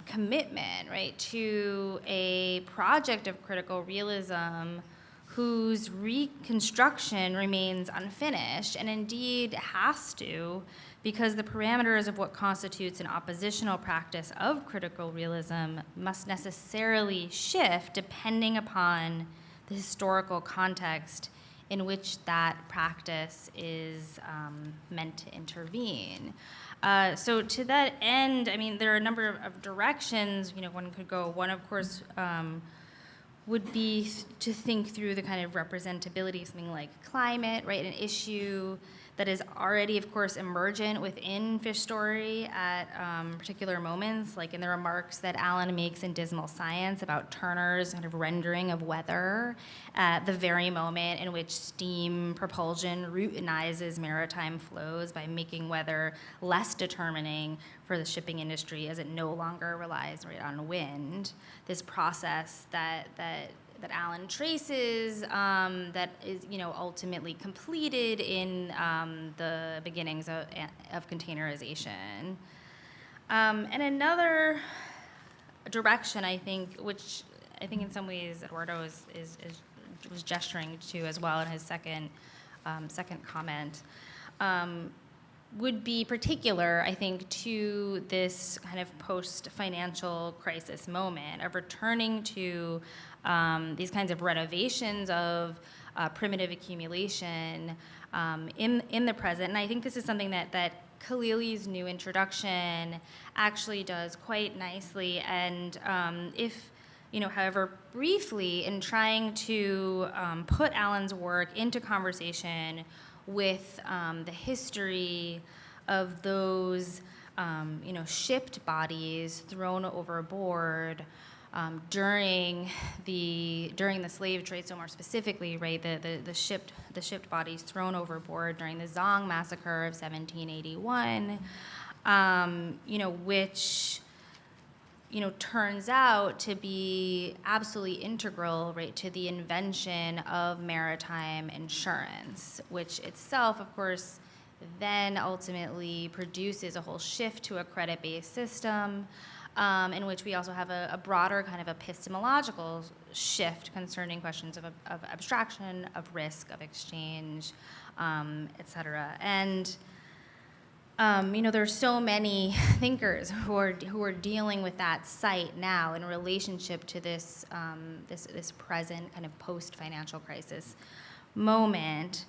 commitment, right, to a project of critical realism whose reconstruction remains unfinished, and indeed has to, because the parameters of what constitutes an oppositional practice of critical realism must necessarily shift depending upon the historical context in which that practice is meant to intervene. So to that end, I mean, there are a number of directions, one could go. One, of course, would be to think through the kind of representability of something like climate, right? An issue that is already, of course, emergent within Fish Story at particular moments, like in the remarks that Allan makes in Dismal Science about Turner's kind of rendering of weather at the very moment in which steam propulsion routinizes maritime flows by making weather less determining for the shipping industry as it no longer relies right on wind. This process that Allan traces, that is, ultimately completed in the beginnings of containerization. And another direction, I think, which I think in some ways Eduardo was gesturing to as well in his second comment, would be particular, I think, to this kind of post-financial crisis moment of returning to these kinds of renovations of primitive accumulation in the present. And I think this is something that Khalili's new introduction actually does quite nicely. And if, however briefly, in trying to put Allan's work into conversation with the history of those, shipped bodies thrown overboard during the slave trade. So more specifically, right, the shipped bodies thrown overboard during the Zong massacre of 1781, which turns out to be absolutely integral, right, to the invention of maritime insurance, which itself, of course, then ultimately produces a whole shift to a credit-based system, in which we also have a broader kind of epistemological shift concerning questions of abstraction, of risk, of exchange, et cetera. And there's so many thinkers who are dealing with that site now in relationship to this this present kind of post-financial crisis moment.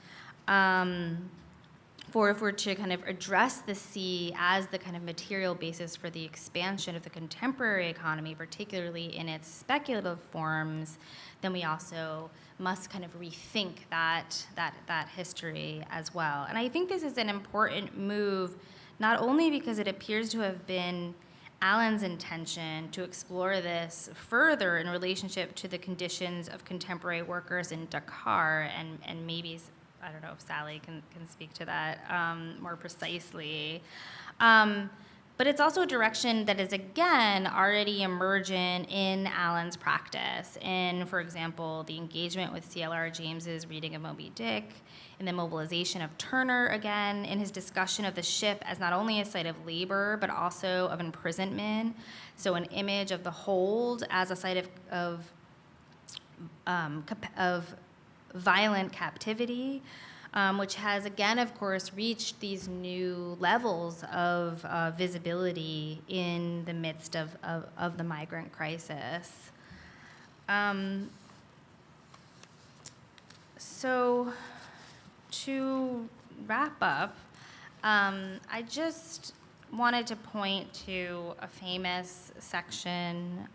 For if we're to kind of address the sea as the kind of material basis for the expansion of the contemporary economy, particularly in its speculative forms, then we also must kind of rethink that history as well. And I think this is an important move, not only because it appears to have been Allan's intention to explore this further in relationship to the conditions of contemporary workers in Dakar, and maybe, I don't know if Sally can speak to that more precisely. But it's also a direction that is, again, already emergent in Allan's practice in, for example, the engagement with C.L.R. James's reading of Moby Dick, in the mobilization of Turner, again, in his discussion of the ship as not only a site of labor, but also of imprisonment, so an image of the hold as a site of violent captivity, which has, again, of course, reached these new levels of visibility in the midst of the migrant crisis. So to wrap up, I just wanted to point to a famous section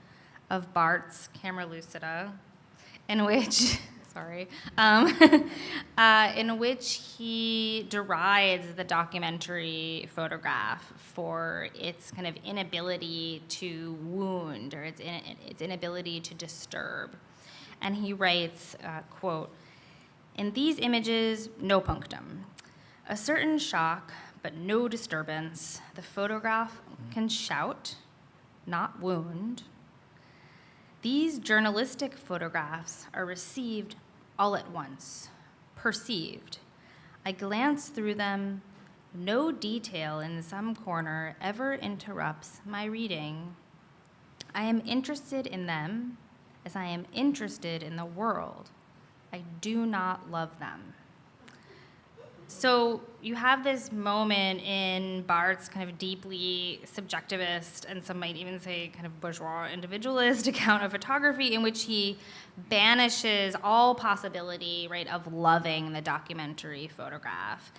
of Barth's Camera Lucida, in which in which he derides the documentary photograph for its kind of inability to wound, or its inability to disturb. And he writes, quote, "In these images, no punctum. A certain shock, but no disturbance. The photograph can shout, not wound. These journalistic photographs are received all at once, perceived. I glance through them. No detail in some corner ever interrupts my reading. I am interested in them as I am interested in the world. I do not love them." So you have this moment in Barth's kind of deeply subjectivist, and some might even say kind of bourgeois individualist account of photography, in which he banishes all possibility, right, of loving the documentary photograph.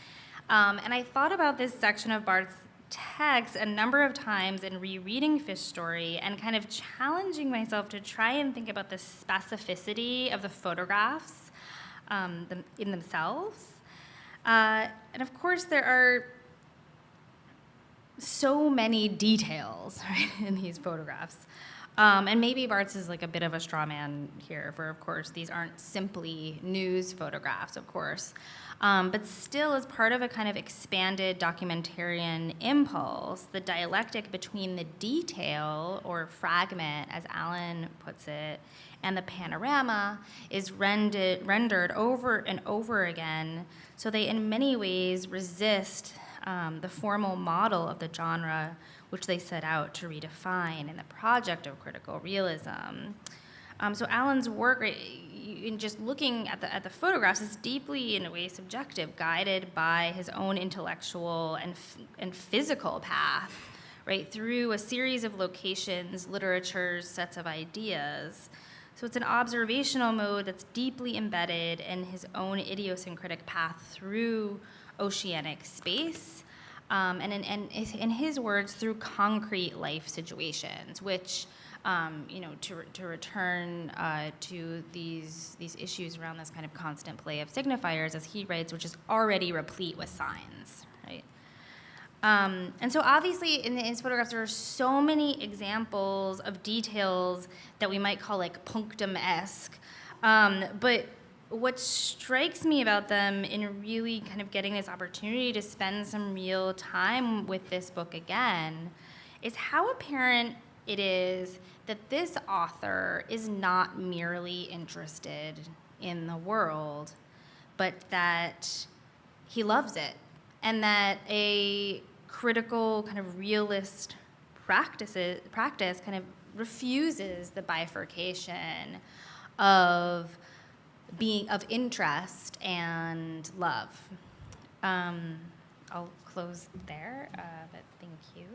And I thought about this section of Barth's text a number of times in rereading Fish Story, and kind of challenging myself to try and think about the specificity of the photographs in themselves. And of course, there are so many details, right, in these photographs. And maybe Barth's is like a bit of a straw man here, for of course, these aren't simply news photographs, of course. But still, as part of a kind of expanded documentarian impulse, the dialectic between the detail, or fragment, as Allan puts it, and the panorama is rendered over and over again, so they in many ways resist the formal model of the genre which they set out to redefine in the project of critical realism. So Allan's work, in just looking at the photographs, is deeply, in a way, subjective, guided by his own intellectual and physical path, right, through a series of locations, literatures, sets of ideas. So it's an observational mode that's deeply embedded in his own idiosyncratic path through oceanic space, and in his words, through concrete life situations, which, to return to these issues around this kind of constant play of signifiers, as he writes, which is already replete with signs, right? And so obviously in his photographs, there are so many examples of details that we might call like punctum-esque. But what strikes me about them in really kind of getting this opportunity to spend some real time with this book again is how apparent it is that this author is not merely interested in the world, but that he loves it and that a critical kind of realist practice kind of refuses the bifurcation of interest and love. I'll close there, but thank you.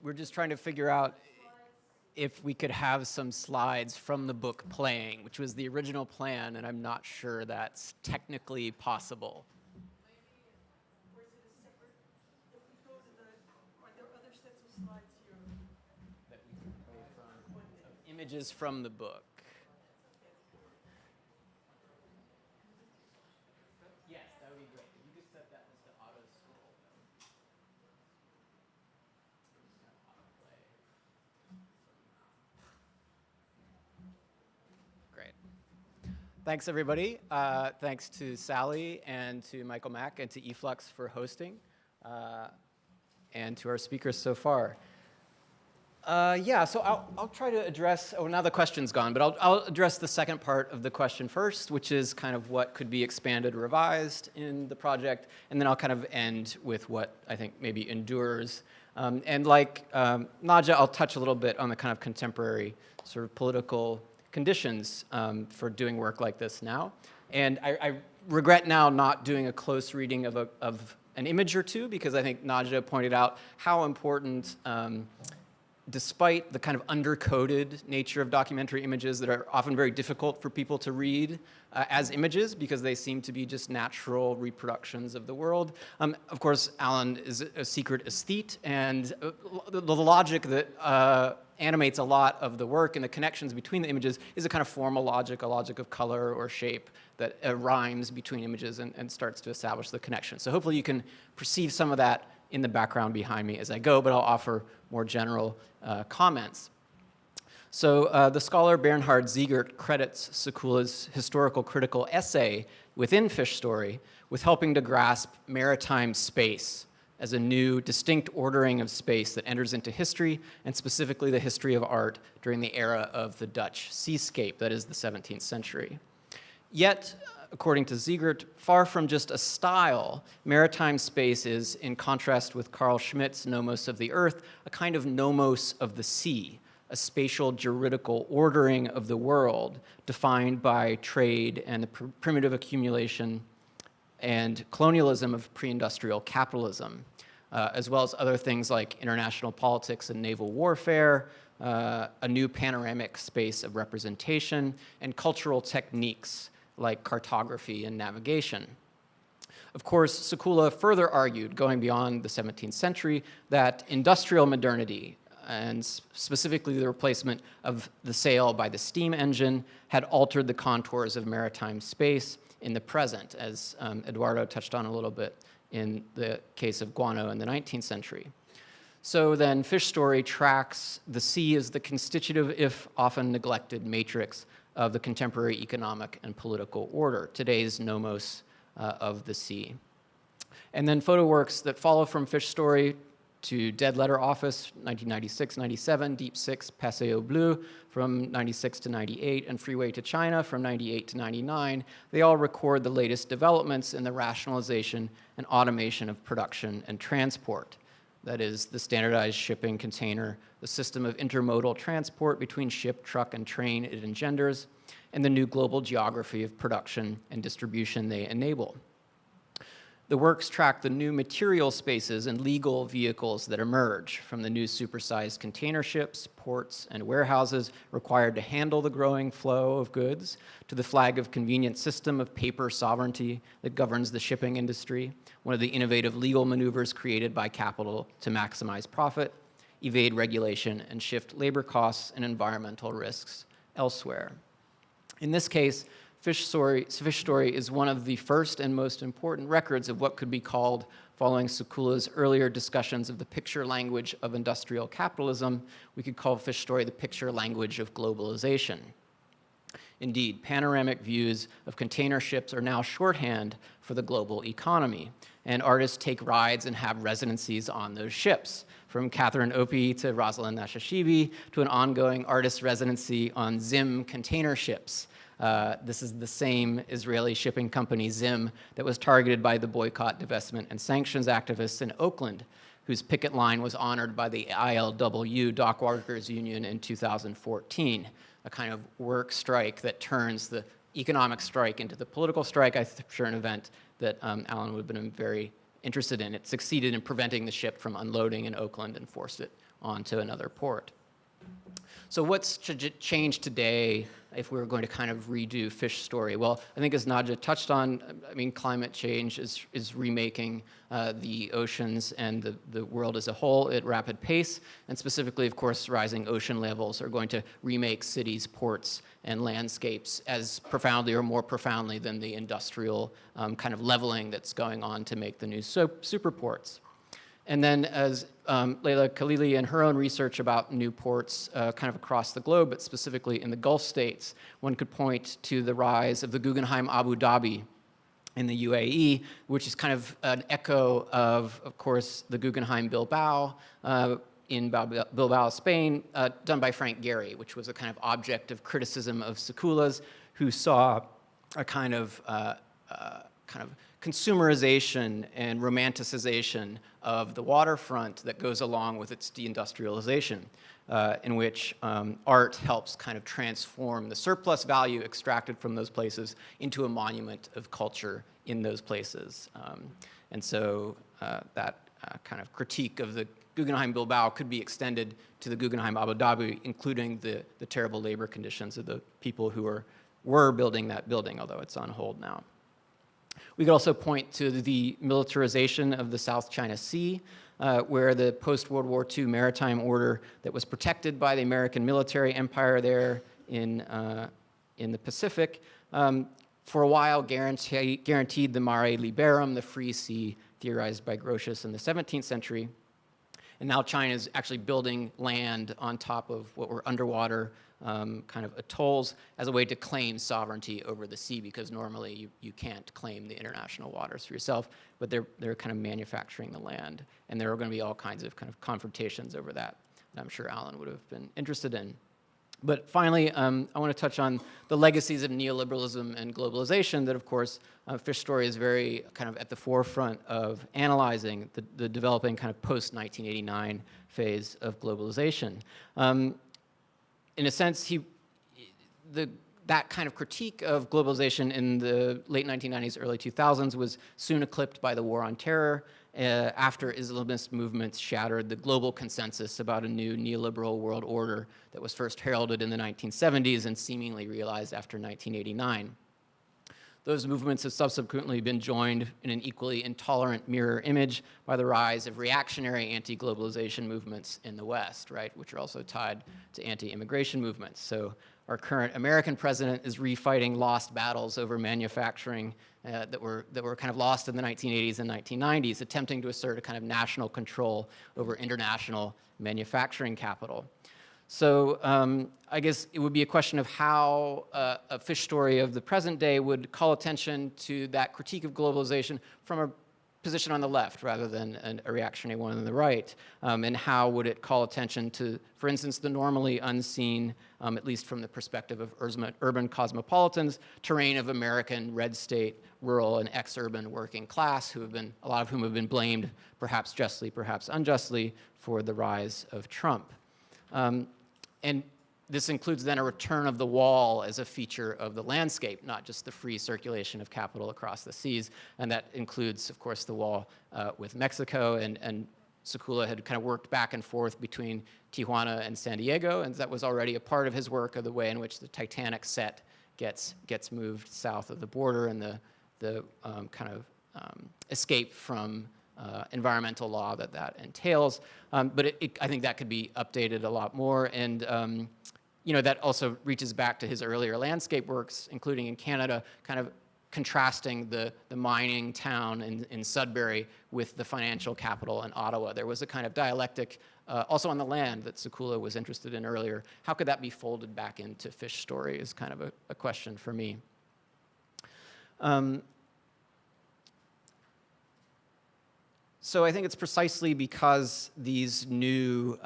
We're just trying to figure out if we could have some slides from the book playing, which was the original plan, and I'm not sure that's technically possible. Or is it a separate, if we go to the, are there other sets of slides here? That we can play from, images from the book. Yes, that would be great. If you could set that as the auto scroll. Great. Thanks, everybody. Thanks to Sally and to Michael Mack and to e-flux for hosting, and to our speakers so far. Yeah, so I'll try to address, oh, now the question's gone, but I'll address the second part of the question first, which is kind of what could be expanded or revised in the project, and then I'll kind of end with what I think maybe endures. And like Nadja, I'll touch a little bit on the kind of contemporary sort of political conditions for doing work like this now. And I regret now not doing a close reading of an image or two, because I think Nadja pointed out how important, despite the kind of undercoded nature of documentary images that are often very difficult for people to read as images because they seem to be just natural reproductions of the world. Of course, Allan is a secret aesthete, and the logic that animates a lot of the work and the connections between the images is a kind of formal logic, a logic of color or shape that rhymes between images and starts to establish the connection. So hopefully you can perceive some of that in the background behind me as I go, but I'll offer more general comments. So the scholar Bernhard Siegert credits Sekula's historical critical essay within Fish Story with helping to grasp maritime space as a new, distinct ordering of space that enters into history, and specifically the history of art during the era of the Dutch seascape, that is the 17th century. Yet, according to Siegert, far from just a style, maritime space is, in contrast with Carl Schmitt's nomos of the earth, a kind of nomos of the sea, a spatial juridical ordering of the world defined by trade and the primitive accumulation and colonialism of pre-industrial capitalism, as well as other things like international politics and naval warfare, a new panoramic space of representation, and cultural techniques like cartography and navigation. Of course, Sekula further argued, going beyond the 17th century, that industrial modernity, and specifically the replacement of the sail by the steam engine, had altered the contours of maritime space in the present, as Eduardo touched on a little bit in the case of guano in the 19th century. So then Fish Story tracks the sea as the constitutive, if often neglected, matrix of the contemporary economic and political order, today's nomos of the sea. And then photo works that follow from Fish Story to Dead Letter Office, 1996-97, Deep Six, Paseo Bleu from 96 to 98, and Freeway to China from 98 to 99, they all record the latest developments in the rationalization and automation of production and transport. That is, the standardized shipping container, the system of intermodal transport between ship, truck, and train it engenders, and the new global geography of production and distribution they enable. The works track the new material spaces and legal vehicles that emerge from the new supersized container ships, ports, and warehouses required to handle the growing flow of goods, to the flag of convenience system of paper sovereignty that governs the shipping industry, one of the innovative legal maneuvers created by capital to maximize profit, evade regulation, and shift labor costs and environmental risks elsewhere. In this case, Fish Story is one of the first and most important records of what could be called, following Sekula's earlier discussions of the picture language of industrial capitalism, we could call Fish Story the picture language of globalization. Indeed, panoramic views of container ships are now shorthand for the global economy, and artists take rides and have residencies on those ships, from Catherine Opie to Rosalind Nashashibi to an ongoing artist residency on Zim container ships. This is the same Israeli shipping company, Zim, that was targeted by the boycott, divestment, and sanctions activists in Oakland, whose picket line was honored by the ILWU Dock Workers Union in 2014, a kind of work strike that turns the economic strike into the political strike. I'm sure an event that Allan would have been very interested in. It succeeded in preventing the ship from unloading in Oakland and forced it onto another port. So what's changed today if we were going to kind of redo Fish Story? Well, I think as Nadja touched on, I mean, climate change is remaking the oceans and the world as a whole at rapid pace, and specifically, of course, rising ocean levels are going to remake cities, ports, and landscapes as profoundly or more profoundly than the industrial kind of leveling that's going on to make the new superports. And then as Leila Khalili and her own research about new ports kind of across the globe, but specifically in the Gulf states, one could point to the rise of the Guggenheim Abu Dhabi in the UAE, which is kind of an echo of course, the Guggenheim Bilbao in Bilbao, Spain, done by Frank Gehry, which was a kind of object of criticism of Sekula's, who saw a kind of consumerization and romanticization of the waterfront that goes along with its deindustrialization, in which art helps kind of transform the surplus value extracted from those places into a monument of culture in those places. And so that kind of critique of the Guggenheim Bilbao could be extended to the Guggenheim Abu Dhabi, including the terrible labor conditions of the people who were building that building, although it's on hold now. We could also point to the militarization of the South China Sea, where the post-World War II maritime order that was protected by the American military empire there in the Pacific, for a while guaranteed the mare liberum, the free sea theorized by Grotius in the 17th century. And now China is actually building land on top of what were underwater kind of atolls as a way to claim sovereignty over the sea, because normally you can't claim the international waters for yourself, but they're kind of manufacturing the land. And there are going to be all kinds of kind of confrontations over that I'm sure Allan would have been interested in. But finally, I want to touch on the legacies of neoliberalism and globalization that, of course, Fish Story is very kind of at the forefront of analyzing the developing kind of post-1989 phase of globalization. In a sense, that kind of critique of globalization in the late 1990s, early 2000s was soon eclipsed by the War on Terror, after Islamist movements shattered the global consensus about a new neoliberal world order that was first heralded in the 1970s and seemingly realized after 1989. Those movements have subsequently been joined in an equally intolerant mirror image by the rise of reactionary anti-globalization movements in the West, right, which are also tied to anti-immigration movements. So our current American president is refighting lost battles over manufacturing that were kind of lost in the 1980s and 1990s, attempting to assert a kind of national control over international manufacturing capital. So I guess it would be a question of how a Fish Story of the present day would call attention to that critique of globalization from a position on the left rather than a reactionary one on the right, and how would it call attention to, for instance, the normally unseen, at least from the perspective of urban cosmopolitans, terrain of American red state, rural and ex-urban working class, a lot of whom have been blamed, perhaps justly, perhaps unjustly, for the rise of Trump. And this includes then a return of the wall as a feature of the landscape, not just the free circulation of capital across the seas. And that includes, of course, the wall with Mexico. And Sekula had kind of worked back and forth between Tijuana and San Diego, and that was already a part of his work, of the way in which the Titanic set gets moved south of the border, and the escape from environmental law that entails. But I think that could be updated a lot more. And that also reaches back to his earlier landscape works, including in Canada, kind of contrasting the mining town in Sudbury with the financial capital in Ottawa. There was a kind of dialectic also on the land that Sekula was interested in earlier. How could that be folded back into Fish Story is kind of a question for me. So I think it's precisely because these new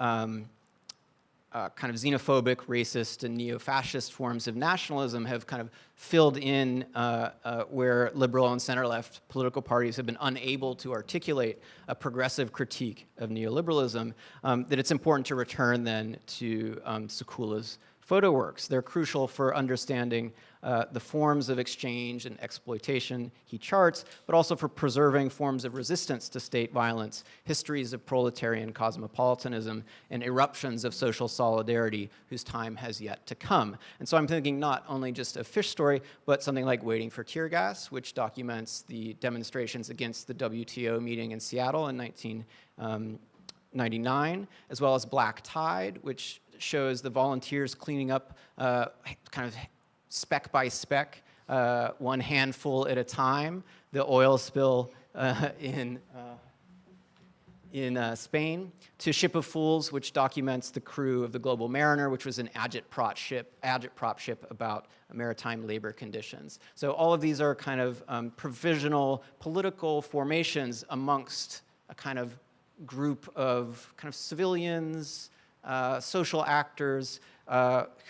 kind of xenophobic, racist, and neo-fascist forms of nationalism have kind of filled in where liberal and center-left political parties have been unable to articulate a progressive critique of neoliberalism, that it's important to return then to Sekula's photo works. They're crucial for understanding the forms of exchange and exploitation he charts, but also for preserving forms of resistance to state violence, histories of proletarian cosmopolitanism, and eruptions of social solidarity whose time has yet to come. And so I'm thinking not only just of Fish Story, but something like Waiting for Tear Gas, which documents the demonstrations against the WTO meeting in Seattle in 1999, as well as Black Tide, which shows the volunteers cleaning up kind of speck by speck, one handful at a time, the oil spill in Spain, to Ship of Fools, which documents the crew of the Global Mariner, which was an agitprop ship about maritime labor conditions. So all of these are kind of provisional political formations amongst a kind of group of kind of civilians, social actors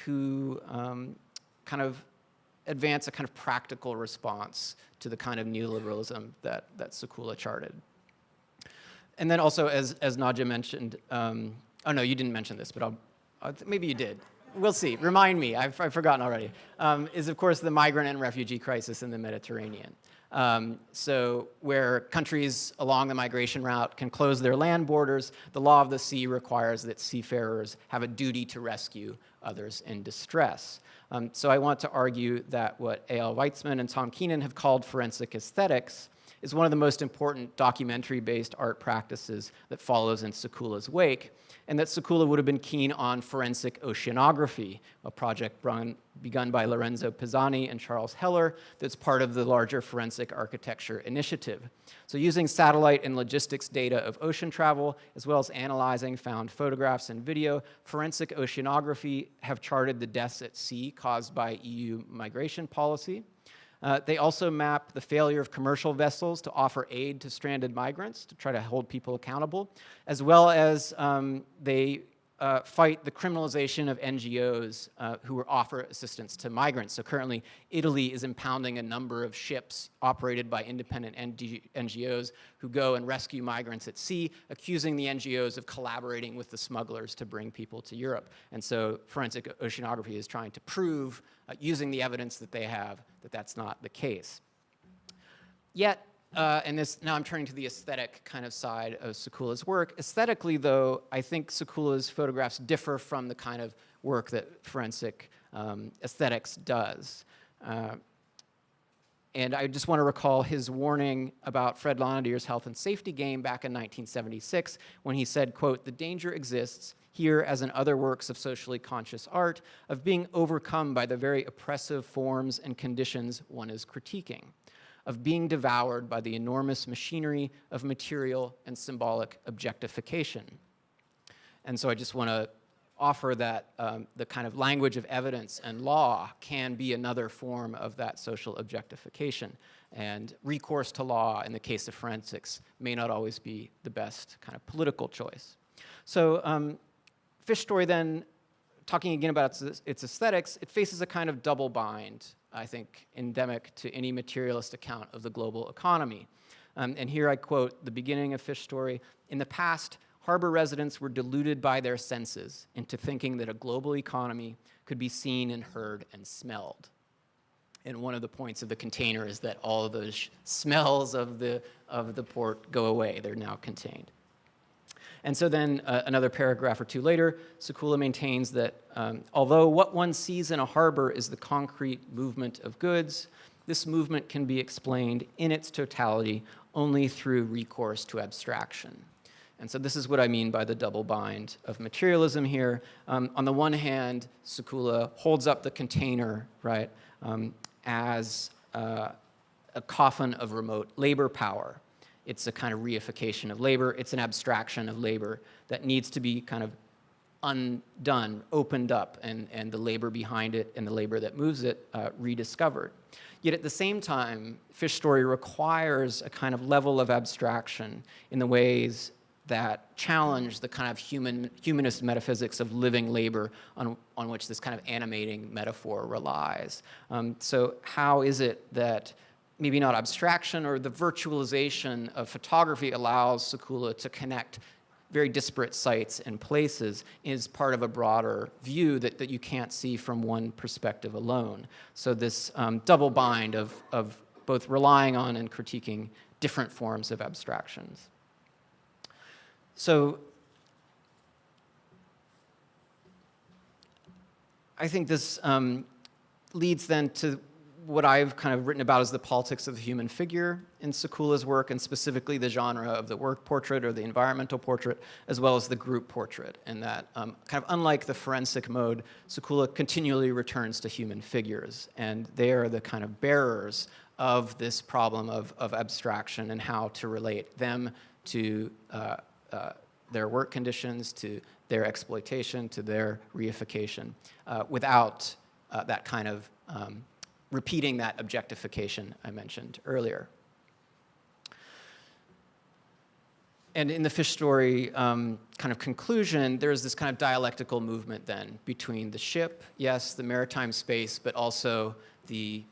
who kind of advance a kind of practical response to the kind of neoliberalism that Sekula charted. And then also, as Nadja mentioned, oh no, you didn't mention this, but maybe you did. We'll see. Remind me. I've forgotten already. Is of course the migrant and refugee crisis in the Mediterranean. So where countries along the migration route can close their land borders, the law of the sea requires that seafarers have a duty to rescue others in distress. So I want to argue that what A.L. Weitzman and Tom Keenan have called forensic aesthetics is one of the most important documentary-based art practices that follows in Sekula's wake, and that Sekula would have been keen on forensic oceanography, a project begun by Lorenzo Pisani and Charles Heller that's part of the larger forensic architecture initiative. So using satellite and logistics data of ocean travel, as well as analyzing found photographs and video, forensic oceanography have charted the deaths at sea caused by EU migration policy. They also map the failure of commercial vessels to offer aid to stranded migrants to try to hold people accountable, as well as they fight the criminalization of NGOs who offer assistance to migrants. So currently, Italy is impounding a number of ships operated by independent NGOs who go and rescue migrants at sea, accusing the NGOs of collaborating with the smugglers to bring people to Europe. And so forensic oceanography is trying to prove, using the evidence that they have, that that's not the case. Yet, and now I'm turning to the aesthetic kind of side of Sekula's work. Aesthetically, though, I think Sekula's photographs differ from the kind of work that forensic aesthetics does. And I just want to recall his warning about Fred Lonadier's health and safety game back in 1976 when he said, quote, "The danger exists here, as in other works of socially conscious art, of being overcome by the very oppressive forms and conditions one is critiquing, of being devoured by the enormous machinery of material and symbolic objectification." And so I just want to offer that the kind of language of evidence and law can be another form of that social objectification. And recourse to law in the case of forensics may not always be the best kind of political choice. So Fish Story then, talking again about its aesthetics, it faces a kind of double bind, I think, endemic to any materialist account of the global economy. And here I quote the beginning of Fish Story: "In the past, harbor residents were deluded by their senses into thinking that a global economy could be seen and heard and smelled. And one of the points of the container is that all of those smells of the port go away. They're now contained. And so then another paragraph or two later, Sekula maintains that although what one sees in a harbor is the concrete movement of goods, this movement can be explained in its totality only through recourse to abstraction. And so this is what I mean by the double bind of materialism here. On the one hand, Sekula holds up the container, right, as a coffin of remote labor power. It's a kind of reification of labor. It's an abstraction of labor that needs to be kind of undone, opened up, and the labor behind it and the labor that moves it rediscovered. Yet at the same time, Fish Story requires a kind of level of abstraction in the ways that challenge the kind of humanist metaphysics of living labor on which this kind of animating metaphor relies. So how is it that maybe not abstraction or the virtualization of photography allows Sekula to connect very disparate sites and places is part of a broader view that you can't see from one perspective alone. So this double bind of both relying on and critiquing different forms of abstractions. So I think this leads then to what I've kind of written about as the politics of the human figure in Sekula's work, and specifically the genre of the work portrait or the environmental portrait, as well as the group portrait. And that kind of unlike the forensic mode, Sekula continually returns to human figures, and they are the kind of bearers of this problem of abstraction and how to relate them to their work conditions, to their exploitation, to their reification, without that kind of repeating that objectification I mentioned earlier. And in the Fish Story kind of conclusion, there's this kind of dialectical movement then between the ship, yes, the maritime space, but the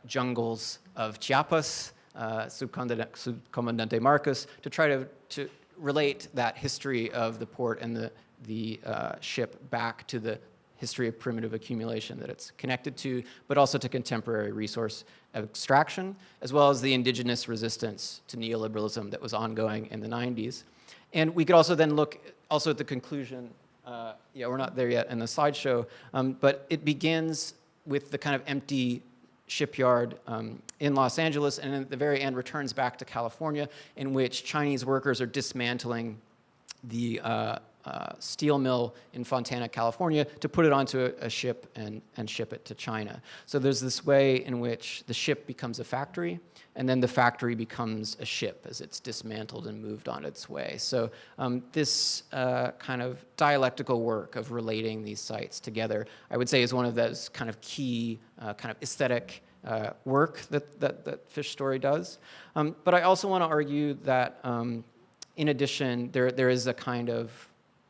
jungles of Chiapas, Subcomandante Marcos, to try to relate that history of the port and the ship back to the history of primitive accumulation that it's connected to, but also to contemporary resource extraction, as well as the indigenous resistance to neoliberalism that was ongoing in the 90s. And we could also then look also at the conclusion, yeah, we're not there yet in the slideshow, but it begins with the kind of empty shipyard in Los Angeles, and at the very end returns back to California, in which Chinese workers are dismantling the steel mill in Fontana, California, to put it onto a ship and ship it to China. So there's this way in which the ship becomes a factory, and then the factory becomes a ship as it's dismantled and moved on its way. So this kind of dialectical work of relating these sites together, I would say, is one of those kind of key kind of aesthetic work that Fish Story does. But I also want to argue that in addition, there is a kind of,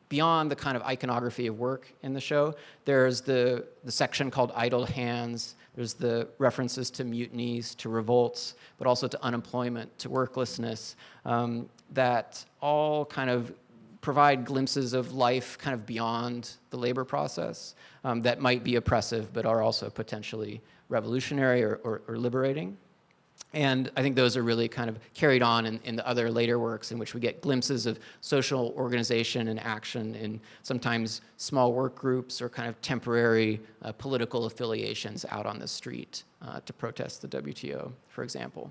beyond the kind of iconography of work in the show, there's the section called Idle Hands. There's the references to mutinies, to revolts, but also to unemployment, to worklessness, that all kind of provide glimpses of life kind of beyond the labor process that might be oppressive, but are also potentially revolutionary or liberating. And I think those are really kind of carried on in the other later works in which we get glimpses of social organization and action in sometimes small work groups or kind of temporary political affiliations out on the street to protest the WTO, for example.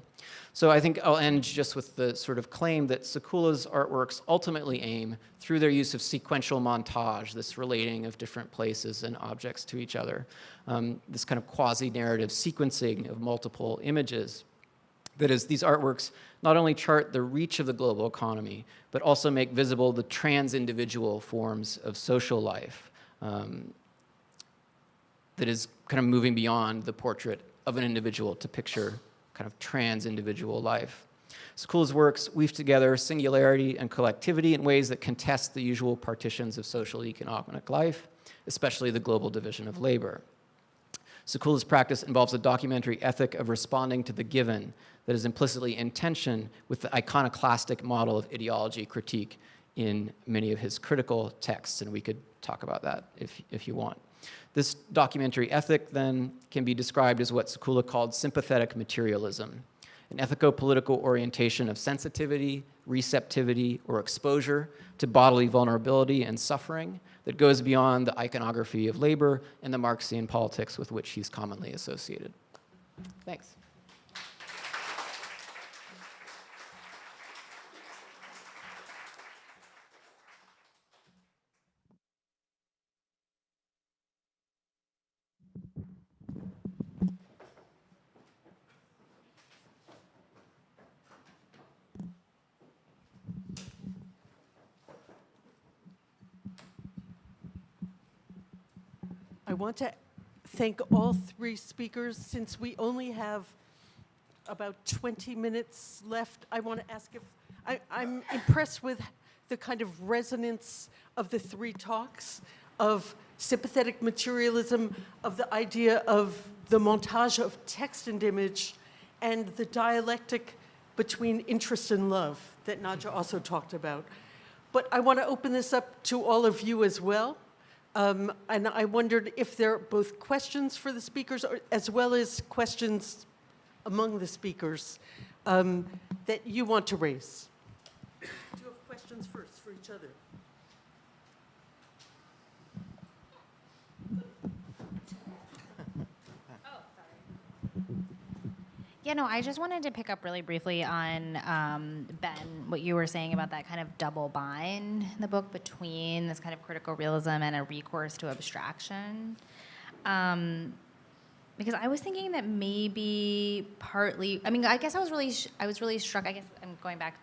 So I think I'll end just with the sort of claim that Sekula's artworks ultimately aim, through their use of sequential montage, this relating of different places and objects to each other, this kind of quasi-narrative sequencing of multiple images. That is, these artworks not only chart the reach of the global economy, but also make visible the trans-individual forms of social life that is kind of moving beyond the portrait of an individual to picture kind of trans-individual life. Sekula's works weave together singularity and collectivity in ways that contest the usual partitions of social economic life, especially the global division of labor. Sekula's practice involves a documentary ethic of responding to the given that is implicitly in tension with the iconoclastic model of ideology critique in many of his critical texts, and we could talk about that if you want. This documentary ethic, then, can be described as what Sekula called sympathetic materialism, an ethico-political orientation of sensitivity, receptivity, or exposure to bodily vulnerability and suffering that goes beyond the iconography of labor and the Marxian politics with which he's commonly associated. Thanks. I want to thank all three speakers. Since we only have about 20 minutes left, I want to ask if I'm impressed with the kind of resonance of the three talks, of sympathetic materialism, of the idea of the montage of text and image, and the dialectic between interest and love that Nadja also talked about. But I want to open this up to all of you as well. And I wondered if there are both questions for the speakers as well as questions among the speakers that you want to raise. Do you have questions first for each other? Yeah, no, I just wanted to pick up really briefly on, Ben, what you were saying about that kind of double bind in the book between this kind of critical realism and a recourse to abstraction. Because I was thinking that maybe partly, I mean, I guess I was really struck, I guess I'm going back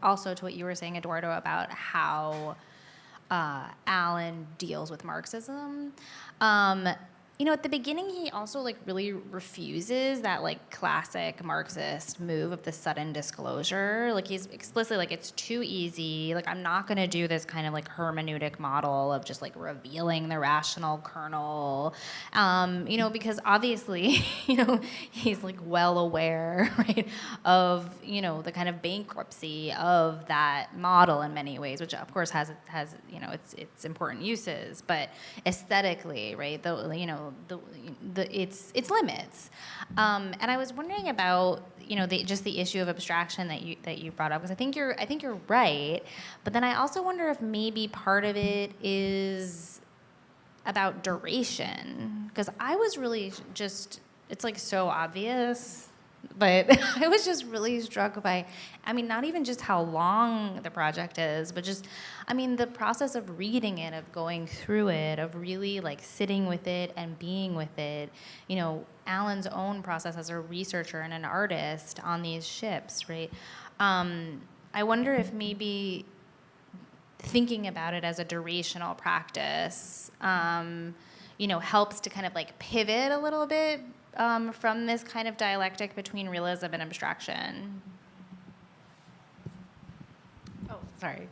also to what you were saying, Eduardo, about how Allan deals with Marxism. You know, at the beginning, he also like really refuses that like classic Marxist move of the sudden disclosure. Like he's explicitly like, it's too easy. Like I'm not going to do this kind of like hermeneutic model of just like revealing the rational kernel. You know, because obviously, you know, he's like well aware, right, of, you know, the kind of bankruptcy of that model in many ways, which of course has you know, its important uses, but aesthetically, right, you know, its limits, and I was wondering about, you know, just the issue of abstraction that you brought up, because I think you're right, but then I also wonder if maybe part of it is about duration, because I was really just, it's like so obvious, but I was just really struck by, I mean, not even just how long the project is, but just, I mean, the process of reading it, of going through it, of really like sitting with it and being with it. You know, Allan's own process as a researcher and an artist on these ships, right? I wonder if maybe thinking about it as a durational practice, you know, helps to kind of like pivot a little bit from this kind of dialectic between realism and abstraction. Oh, sorry.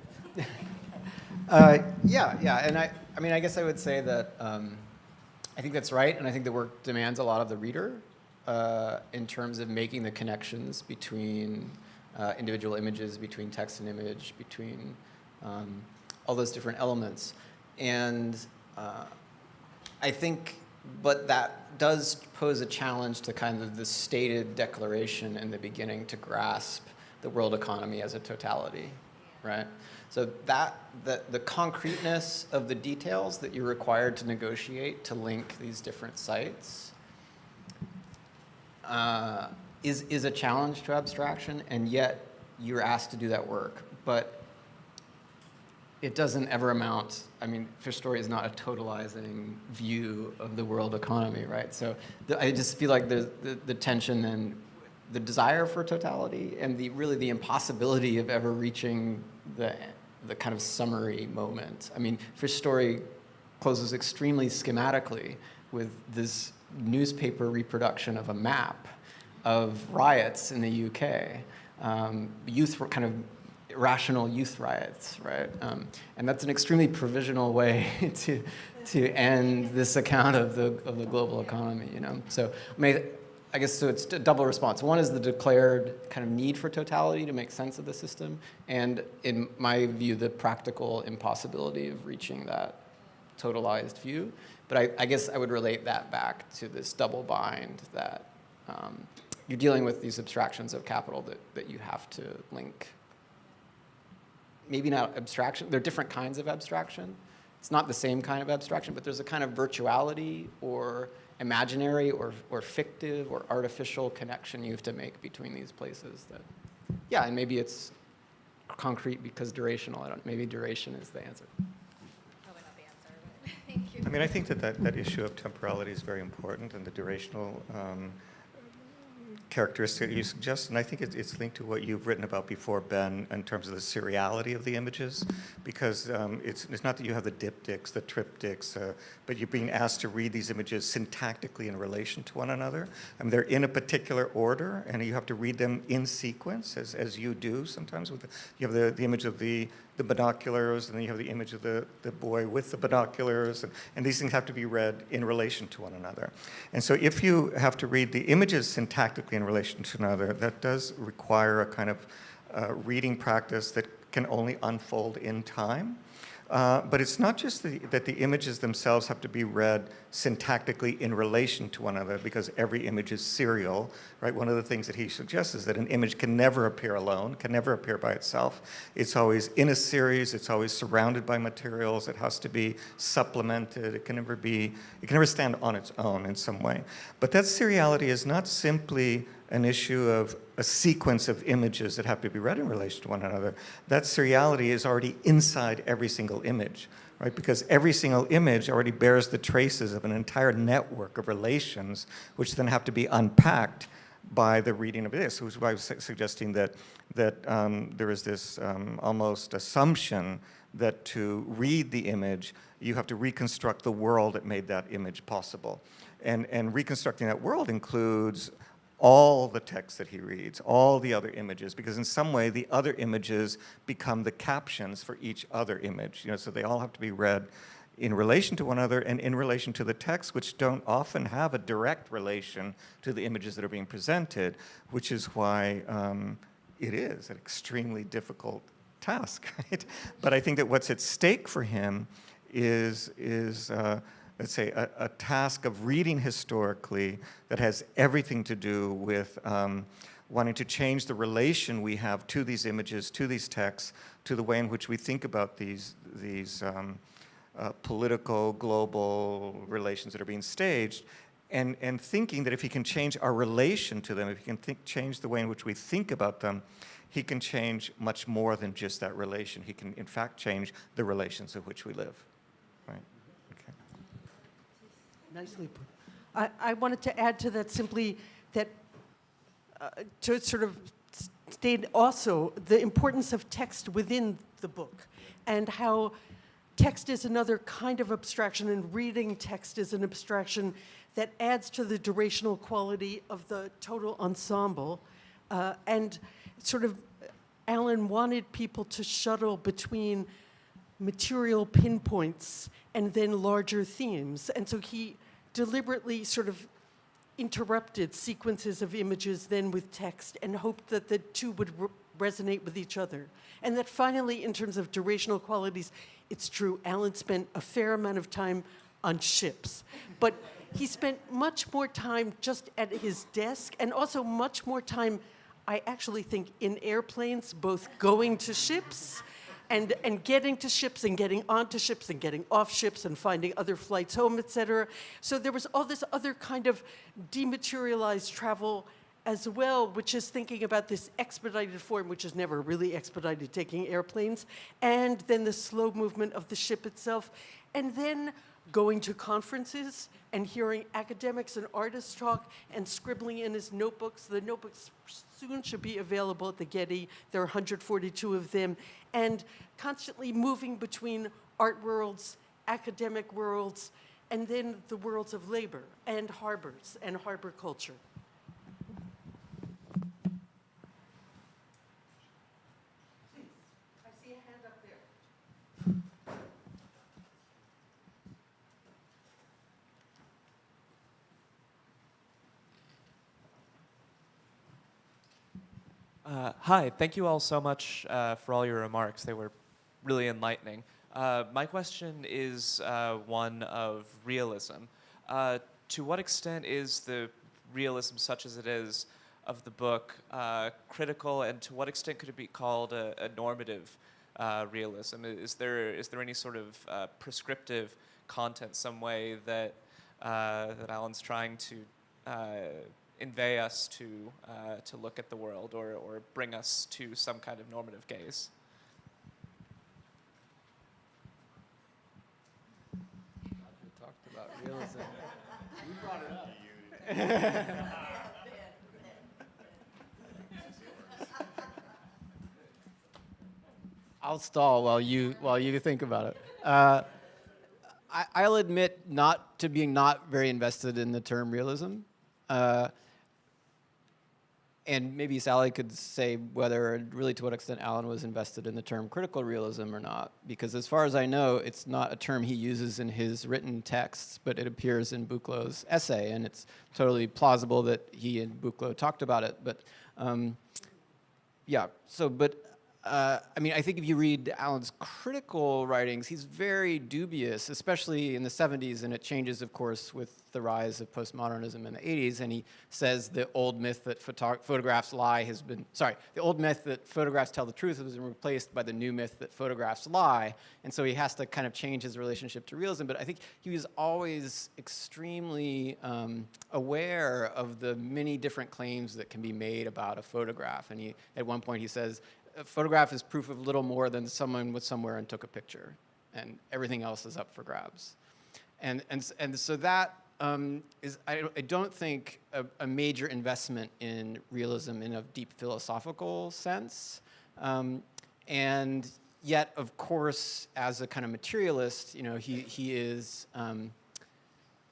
Yeah, and I mean, I guess I would say that I think that's right, and I think the work demands a lot of the reader in terms of making the connections between individual images, between text and image, between all those different elements. And I think, but that does pose a challenge to kind of the stated declaration in the beginning to grasp the world economy as a totality, right? So the concreteness of the details that you're required to negotiate to link these different sites is a challenge to abstraction, and yet you're asked to do that work. But it doesn't ever amount, I mean, Fish Story is not a totalizing view of the world economy, right? So I just feel like the tension and the desire for totality and really the impossibility of ever reaching the kind of summary moment. I mean, Fish Story closes extremely schematically with this newspaper reproduction of a map of riots in the UK, kind of irrational youth riots, right? And that's an extremely provisional way to end this account of the global economy, you know? So I mean, I guess so it's a double response. One is the declared kind of need for totality to make sense of the system, and in my view, the practical impossibility of reaching that totalized view. But I guess I would relate that back to this double bind that you're dealing with these abstractions of capital that you have to link. Maybe not abstraction, they're different kinds of abstraction. It's not the same kind of abstraction, but there's a kind of virtuality or imaginary or fictive or artificial connection you have to make between these places that, yeah, and maybe it's concrete because durational. Maybe duration is the answer. Probably not the answer, but thank you. I mean, I think that issue of temporality is very important, and the durational characteristic you suggest, and I think it's linked to what you've written about before, Ben, in terms of the seriality of the images, because it's not that you have the diptychs, the triptychs, but you're being asked to read these images syntactically in relation to one another. I mean, they're in a particular order, and you have to read them in sequence, as you do sometimes. You have the image of the binoculars, and then you have the image of the boy with the binoculars, and these things have to be read in relation to one another. And so if you have to read the images syntactically in relation to another, that does require a kind of reading practice that can only unfold in time. But it's not just that the images themselves have to be read syntactically in relation to one another, because every image is serial, right? One of the things that he suggests is that an image can never appear alone, can never appear by itself. It's always in a series, it's always surrounded by materials, it has to be supplemented, it can never stand on its own in some way. But that seriality is not simply an issue of a sequence of images that have to be read in relation to one another. That seriality is already inside every single image, right? Because every single image already bears the traces of an entire network of relations, which then have to be unpacked by the reading of this, which is why I was suggesting that there is this almost assumption that to read the image, you have to reconstruct the world that made that image possible. And reconstructing that world includes all the text that he reads, all the other images, because in some way the other images become the captions for each other image. So they all have to be read in relation to one another and in relation to the text, which don't often have a direct relation to the images that are being presented, which is why it is an extremely difficult task, right? But I think that what's at stake for him is let's say, a task of reading historically that has everything to do with wanting to change the relation we have to these images, to these texts, to the way in which we think about these political, global relations that are being staged, and thinking that if he can change our relation to them, if he can change the way in which we think about them, he can change much more than just that relation. He can, in fact, change the relations in which we live. Right? Nicely put. I wanted to add to that simply that to sort of state also the importance of text within the book and how text is another kind of abstraction and reading text is an abstraction that adds to the durational quality of the total ensemble. And sort of Allan wanted people to shuttle between material pinpoints and then larger themes. And so he deliberately sort of interrupted sequences of images then with text and hoped that the two would resonate with each other. And that finally, in terms of durational qualities, it's true, Allan spent a fair amount of time on ships. But he spent much more time just at his desk and also much more time, I actually think, in airplanes, both going to ships and getting to ships and getting onto ships and getting off ships and finding other flights home, et cetera. So there was all this other kind of dematerialized travel as well, which is thinking about this expedited form, which is never really expedited, taking airplanes, and then the slow movement of the ship itself, and then going to conferences and hearing academics and artists talk and scribbling in his notebooks. The notebooks soon should be available at the Getty. There are 142 of them. And constantly moving between art worlds, academic worlds, and then the worlds of labor and harbors and harbor culture. Please, I see a hand up there. Hi, thank you all so much for all your remarks. They were really enlightening. My question is one of realism. To what extent is the realism, such as it is, of the book critical, and to what extent could it be called a normative realism? Is there any sort of prescriptive content, some way that that Allan's trying to invey us to look at the world, or bring us to some kind of normative gaze? We talked about realism. You brought it up. I'll stall while you think about it. I'll admit not to being not very invested in the term realism. And maybe Sally could say whether, really to what extent Allan was invested in the term critical realism or not, because as far as I know, it's not a term he uses in his written texts, but it appears in Buclow's essay, and it's totally plausible that he and Buclow talked about it. But yeah, so, but I mean, I think if you read Allan's critical writings, he's very dubious, especially in the 70s, and it changes, of course, with the rise of postmodernism in the 80s, and he says the old myth that photographs lie has been, sorry, the old myth that photographs tell the truth has been replaced by the new myth that photographs lie, and so he has to kind of change his relationship to realism, but I think he was always extremely aware of the many different claims that can be made about a photograph, and he, at one point he says, a photograph is proof of little more than someone was somewhere and took a picture, and everything else is up for grabs. And so that is, I don't think, a major investment in realism in a deep philosophical sense. And yet, of course, as a kind of materialist, you know, he is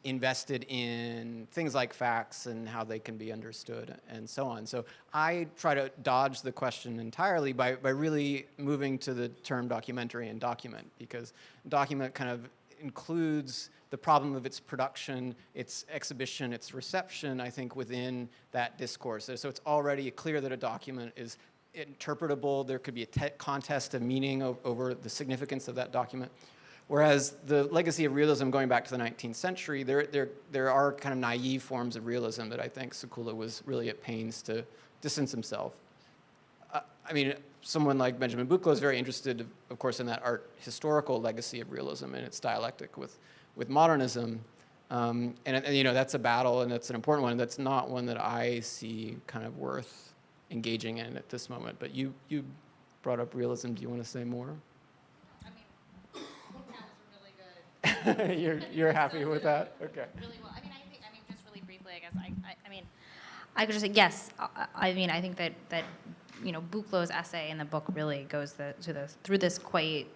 invested in things like facts and how they can be understood and so on. So I try to dodge the question entirely by really moving to the term documentary and document, because document kind of includes the problem of its production, its exhibition, its reception, I think, within that discourse. So it's already clear that a document is interpretable. There could be a contest of meaning over the significance of that document. Whereas the legacy of realism going back to the 19th century, there are kind of naive forms of realism that I think Sekula was really at pains to distance himself. I mean, someone like Benjamin Buclow is very interested, of course, in that art historical legacy of realism and its dialectic with modernism. And you know, that's a battle, and that's an important one. That's not one that I see kind of worth engaging in at this moment. But you brought up realism. Do you want to say more? You're happy with that? Okay. Really well. I mean, just really briefly, I guess. I mean, I could just say yes. I mean, I think that you know, Buclow's essay in the book really goes through this quite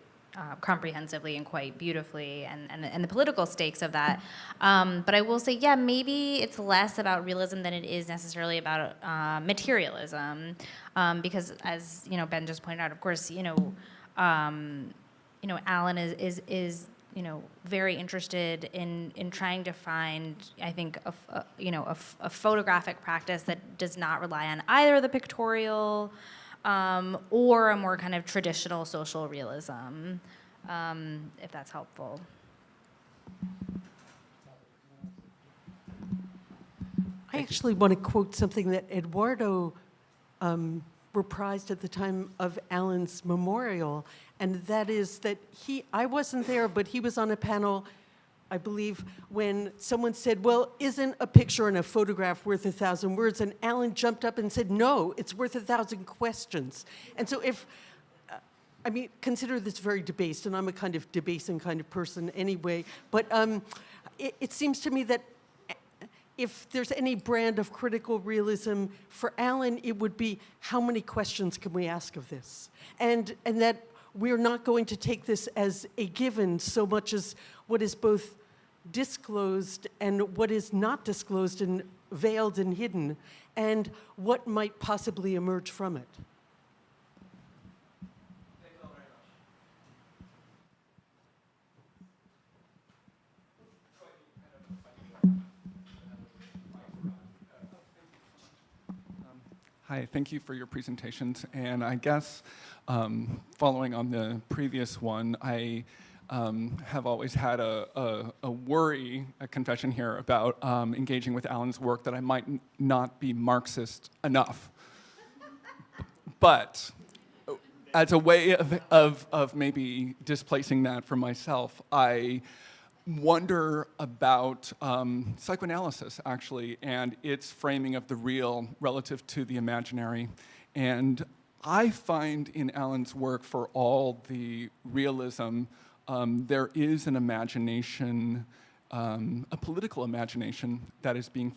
comprehensively and quite beautifully, and the political stakes of that. But I will say, yeah, maybe it's less about realism than it is necessarily about materialism, because as you know, Ben just pointed out, of course, you know, Allan is you know, very interested in trying to find, I think, a photographic practice that does not rely on either the pictorial or a more kind of traditional social realism, if that's helpful. I actually want to quote something that Eduardo reprised at the time of Allan's memorial, and that is that I wasn't there, but he was on a panel, I believe, when someone said, well, isn't a picture and a photograph worth 1,000 words? And Allan jumped up and said, no, it's worth 1,000 questions. And so I mean, consider this very debased, and I'm a kind of debasing kind of person anyway, but it seems to me that if there's any brand of critical realism for Allan, it would be, how many questions can we ask of this? And that we're not going to take this as a given so much as what is both disclosed and what is not disclosed and veiled and hidden, and what might possibly emerge from it. Hi, Hi, thank you for your presentations. And I guess following on the previous one, I have always had a worry, a confession here, about engaging with Allan's work that I might not be Marxist enough. But as a way of maybe displacing that for myself, I wonder about psychoanalysis, actually, and its framing of the real relative to the imaginary. And I find in Allan's work, for all the realism, there is an imagination, a political imagination that is being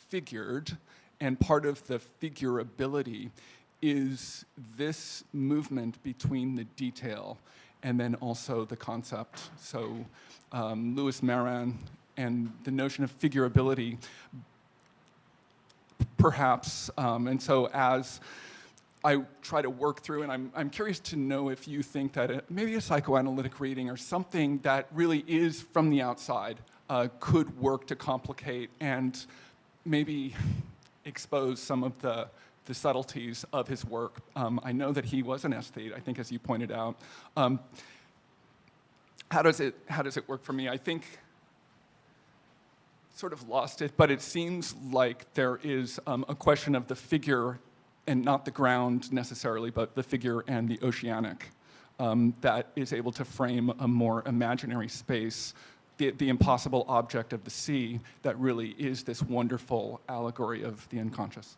figured, and part of the figurability is this movement between the detail and then also the concept. So Louis Marin and the notion of figurability, perhaps, and so as I try to work through, and I'm curious to know if you think that maybe a psychoanalytic reading or something that really is from the outside could work to complicate and maybe expose some of the subtleties of his work. I know that he was an aesthete, I think, as you pointed out. How does it work for me? I think sort of lost it, but it seems like there is a question of the figure and not the ground necessarily, but the figure and the oceanic that is able to frame a more imaginary space, the impossible object of the sea that really is this wonderful allegory of the unconscious.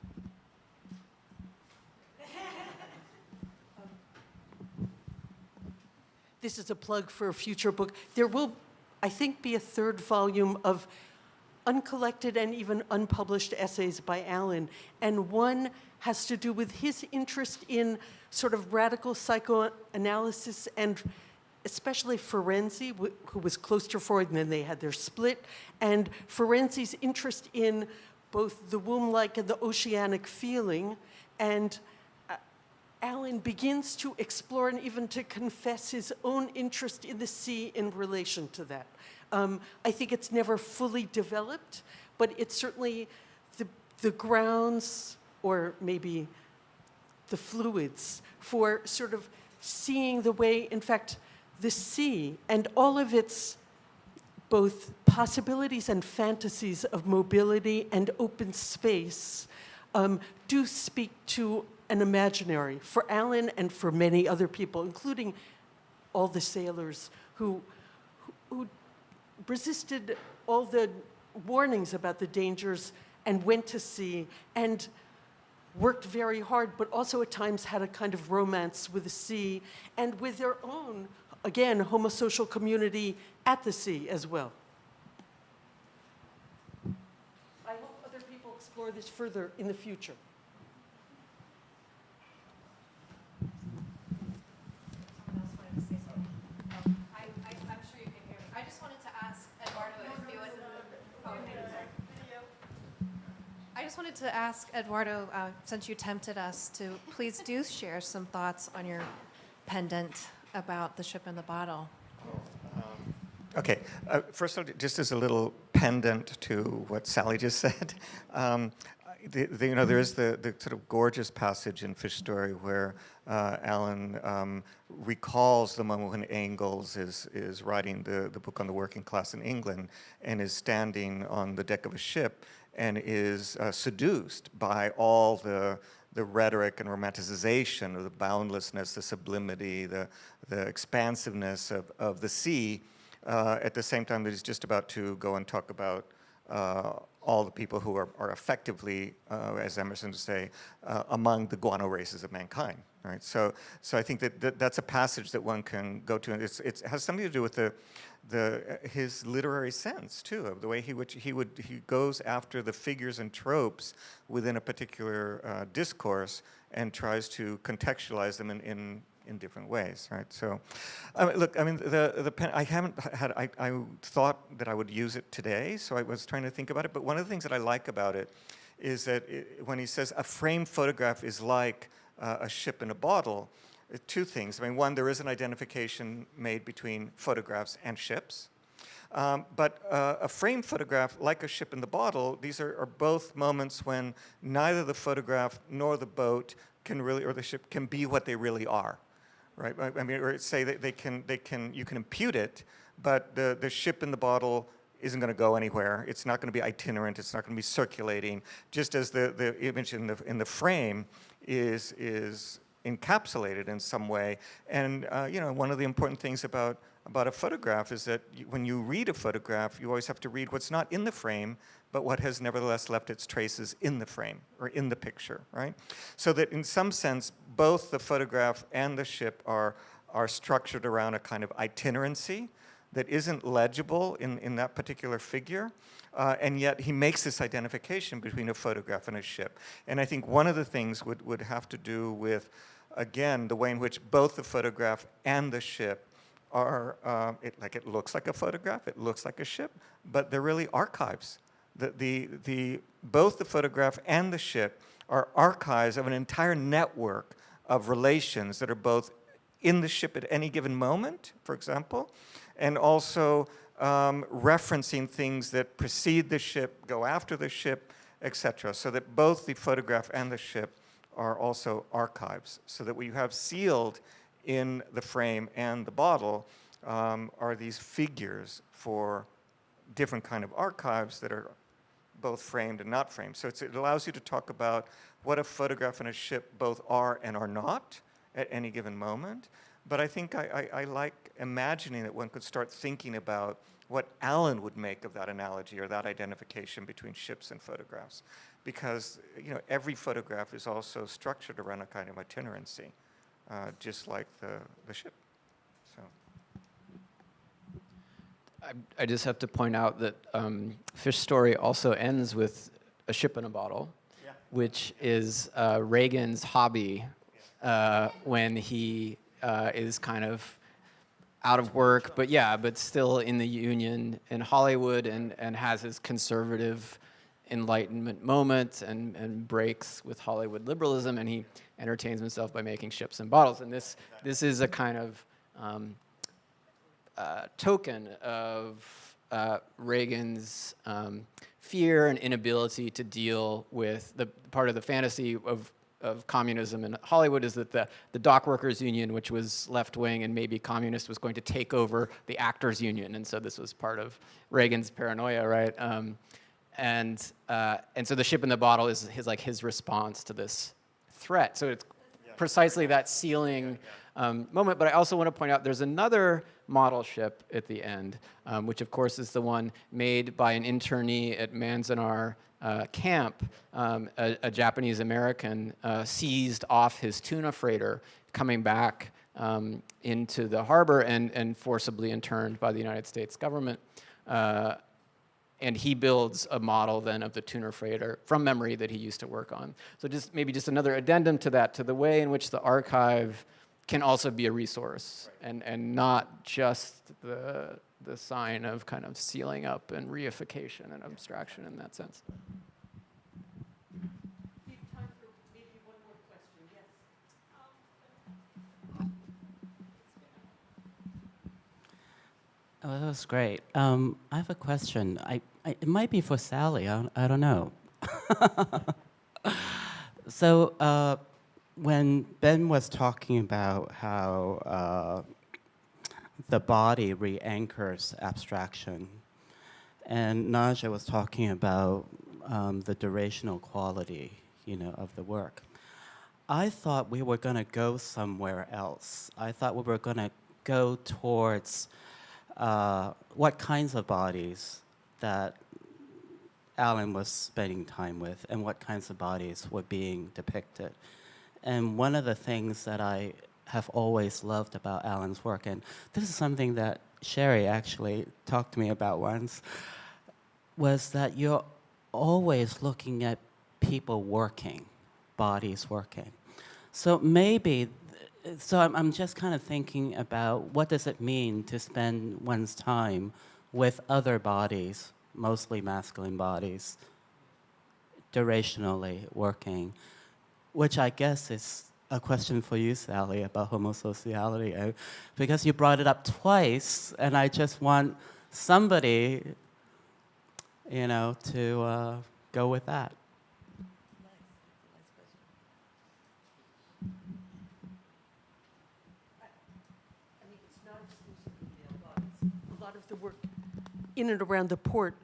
This is a plug for a future book. There will, I think, be a third volume of uncollected and even unpublished essays by Allan, and one has to do with his interest in sort of radical psychoanalysis and especially Ferenczi, who was close to Freud, and then they had their split, and Ferenczi's interest in both the womb-like and the oceanic feeling, and Allan begins to explore and even to confess his own interest in the sea in relation to that. I think it's never fully developed, but it's certainly the grounds, or maybe the fluids, for sort of seeing the way, in fact, the sea and all of its both possibilities and fantasies of mobility and open space do speak to an imaginary for Allan and for many other people, including all the sailors who resisted all the warnings about the dangers and went to sea and worked very hard, but also at times had a kind of romance with the sea and with their own, again, homosocial community at the sea as well. I hope other people explore this further in the future. I'm sure you can hear me. I just wanted to ask Eduardo if he would. I just wanted to ask Eduardo, since you tempted us to, please do share some thoughts on your pendant about the ship in the bottle. Okay, first of all, just as a little pendant to what Sally just said, there is the sort of gorgeous passage in Fish Story where Allan recalls the moment when Engels is writing the book on the working class in England and is standing on the deck of a ship and is seduced by all the rhetoric and romanticization of the boundlessness, the sublimity, the expansiveness of the sea, at the same time that he's just about to go and talk about all the people who are effectively, as Emerson would say, among the guano races of mankind. Right? So I think that's a passage that one can go to, and it has something to do with his literary sense too, of the way he goes after the figures and tropes within a particular discourse and tries to contextualize them in different ways, right? So, look, I mean, the pen. I thought that I would use it today, so I was trying to think about it. But one of the things that I like about it is that when he says a framed photograph is like a ship in a bottle, two things. I mean, one, there is an identification made between photographs and ships, But a frame photograph, like a ship in the bottle, these are both moments when neither the photograph nor the boat can really, or the ship can be what they really are, right? I mean, or say that you can impute it, but the ship in the bottle isn't going to go anywhere. It's not going to be itinerant. It's not going to be circulating. Just as the image in the frame is encapsulated in some way. And you know, one of the important things about a photograph is that when you read a photograph, you always have to read what's not in the frame, but what has nevertheless left its traces in the frame or in the picture, right? So that in some sense, both the photograph and the ship are structured around a kind of itinerancy that isn't legible in that particular figure. And yet he makes this identification between a photograph and a ship. And I think one of the things would have to do with, again, the way in which both the photograph and the ship are, it looks like a photograph, it looks like a ship, but they're really archives. Both the photograph and the ship are archives of an entire network of relations that are both in the ship at any given moment, for example, and also referencing things that precede the ship, go after the ship, etc. So that both the photograph and the ship are also archives. So that what you have sealed in the frame and the bottle are these figures for different kind of archives that are both framed and not framed. So it allows you to talk about what a photograph and a ship both are and are not at any given moment. But I think I like imagining that one could start thinking about what Allan would make of that analogy or that identification between ships and photographs. Because you know, every photograph is also structured around a kind of itinerancy, just like the ship. So. I just have to point out that Fish Story also ends with a ship in a bottle, yeah, which is Reagan's hobby when he is kind of out of work, but still in the union in Hollywood and has his conservative Enlightenment moment and breaks with Hollywood liberalism, and he entertains himself by making ships and bottles. And this is a kind of token of Reagan's fear and inability to deal with the part of the fantasy of communism in Hollywood is that the dock workers union, which was left-wing and maybe communist, was going to take over the actors union, and so this was part of Reagan's paranoia, right? And so the ship in the bottle is his response to this threat. So it's precisely that sealing moment. But I also want to point out there's another model ship at the end, which of course is the one made by an internee at Manzanar camp, a Japanese American seized off his tuna freighter coming back into the harbor and forcibly interned by the United States government. And he builds a model then of the tuna freighter from memory that he used to work on. So maybe just another addendum to that, to the way in which the archive can also be a resource, right, and not just the sign of kind of sealing up and reification and abstraction in that sense. We have time for maybe one more question. Yes. Oh, that was great. I have a question. It might be for Sally. I don't know. So when Ben was talking about how the body re-anchors abstraction, and Nadja was talking about the durational quality, of the work, I thought we were going to go somewhere else. I thought we were going to go towards what kinds of bodies that Allan was spending time with and what kinds of bodies were being depicted. And one of the things that I have always loved about Allan's work, and this is something that Sherry actually talked to me about once, was that you're always looking at people working, bodies working. So I'm just kind of thinking about what does it mean to spend one's time with other bodies, mostly masculine bodies, durationally working, which I guess is a question for you, Sally, about homosociality, because you brought it up twice, and I just want somebody, to go with that. A lot of the work in and around the port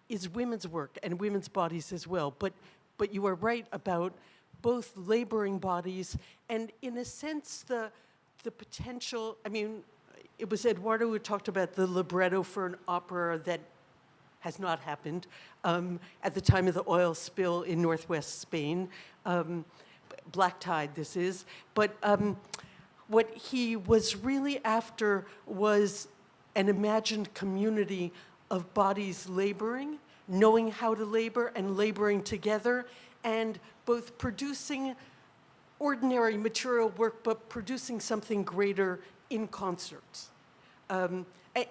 is women's work and women's bodies as well. But you are right about both laboring bodies and, in a sense, the potential. I mean, it was Eduardo who talked about the libretto for an opera that has not happened at the time of the oil spill in northwest Spain. Black Tide, this is. But what he was really after was an imagined community of bodies laboring, knowing how to labor and laboring together, and both producing ordinary material work, but producing something greater in concerts.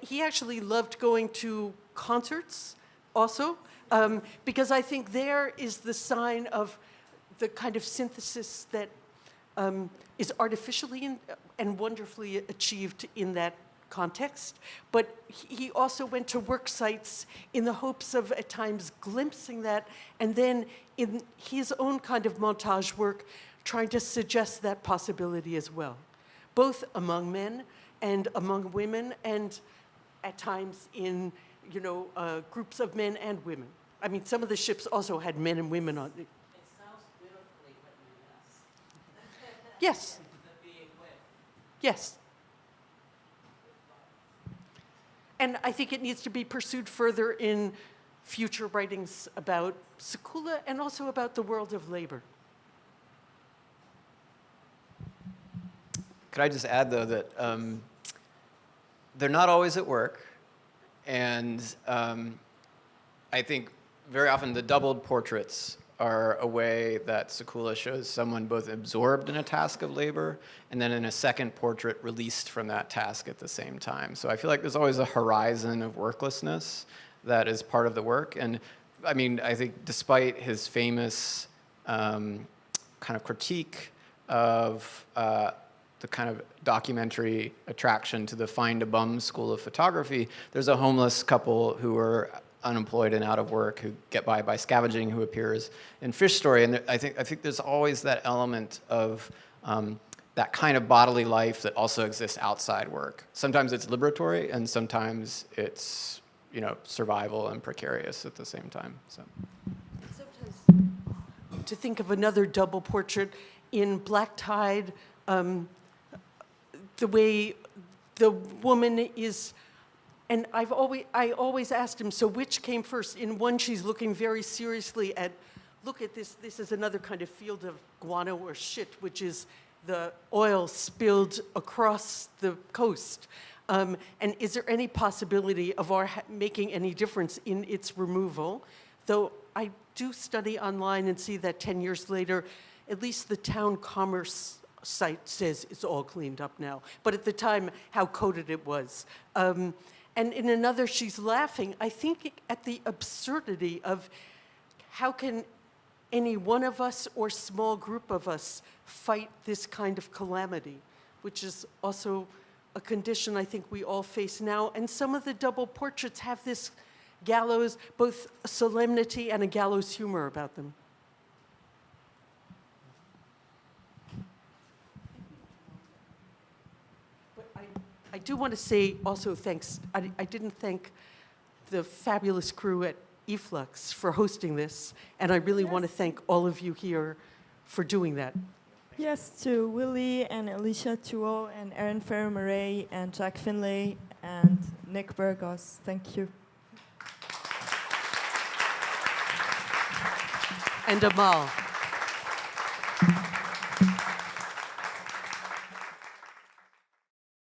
He actually loved going to concerts also, because I think there is the sign of the kind of synthesis that is artificially and wonderfully achieved in that context. But he also went to work sites in the hopes of, at times, glimpsing that, and then in his own kind of montage work, trying to suggest that possibility as well, both among men and among women, and at times in, groups of men and women. I mean, some of the ships also had men and women on it. It sounds beautifully written, yes. Yes. Yes. And I think it needs to be pursued further in future writings about Sekula and also about the world of labor. Could I just add, though, that they're not always at work, and I think very often the doubled portraits are a way that Sekula shows someone both absorbed in a task of labor and then in a second portrait released from that task at the same time. So I feel like there's always a horizon of worklessness that is part of the work. And I mean, I think despite his famous kind of critique of the kind of documentary attraction to the Find a Bum school of photography, there's a homeless couple who are unemployed and out of work who get by scavenging, who appears in Fish Story. And I think there's always that element of that kind of bodily life that also exists outside work. Sometimes it's liberatory, and sometimes it's survival and precarious at the same time. So Sometimes to think of another double portrait in Black Tide, the way the woman is. And I always asked him, so which came first? In one, she's looking very seriously at, look at this is another kind of field of guano or shit, which is the oil spilled across the coast. And is there any possibility of our making any difference in its removal? Though I do study online and see that 10 years later, at least the town commerce site says it's all cleaned up now. But at the time, how coded it was. And in another, she's laughing, I think, at the absurdity of how can any one of us or small group of us fight this kind of calamity, which is also a condition I think we all face now. And some of the double portraits have this gallows, both solemnity and a gallows humor about them. I do want to say also thanks. I didn't thank the fabulous crew at e-flux for hosting this, and I really want to thank all of you here for doing that. Yes, to Willie and Alicia Tuo and Erin Ferro-Murray and Jack Finlay and Nick Burgos. Thank you. And Amal.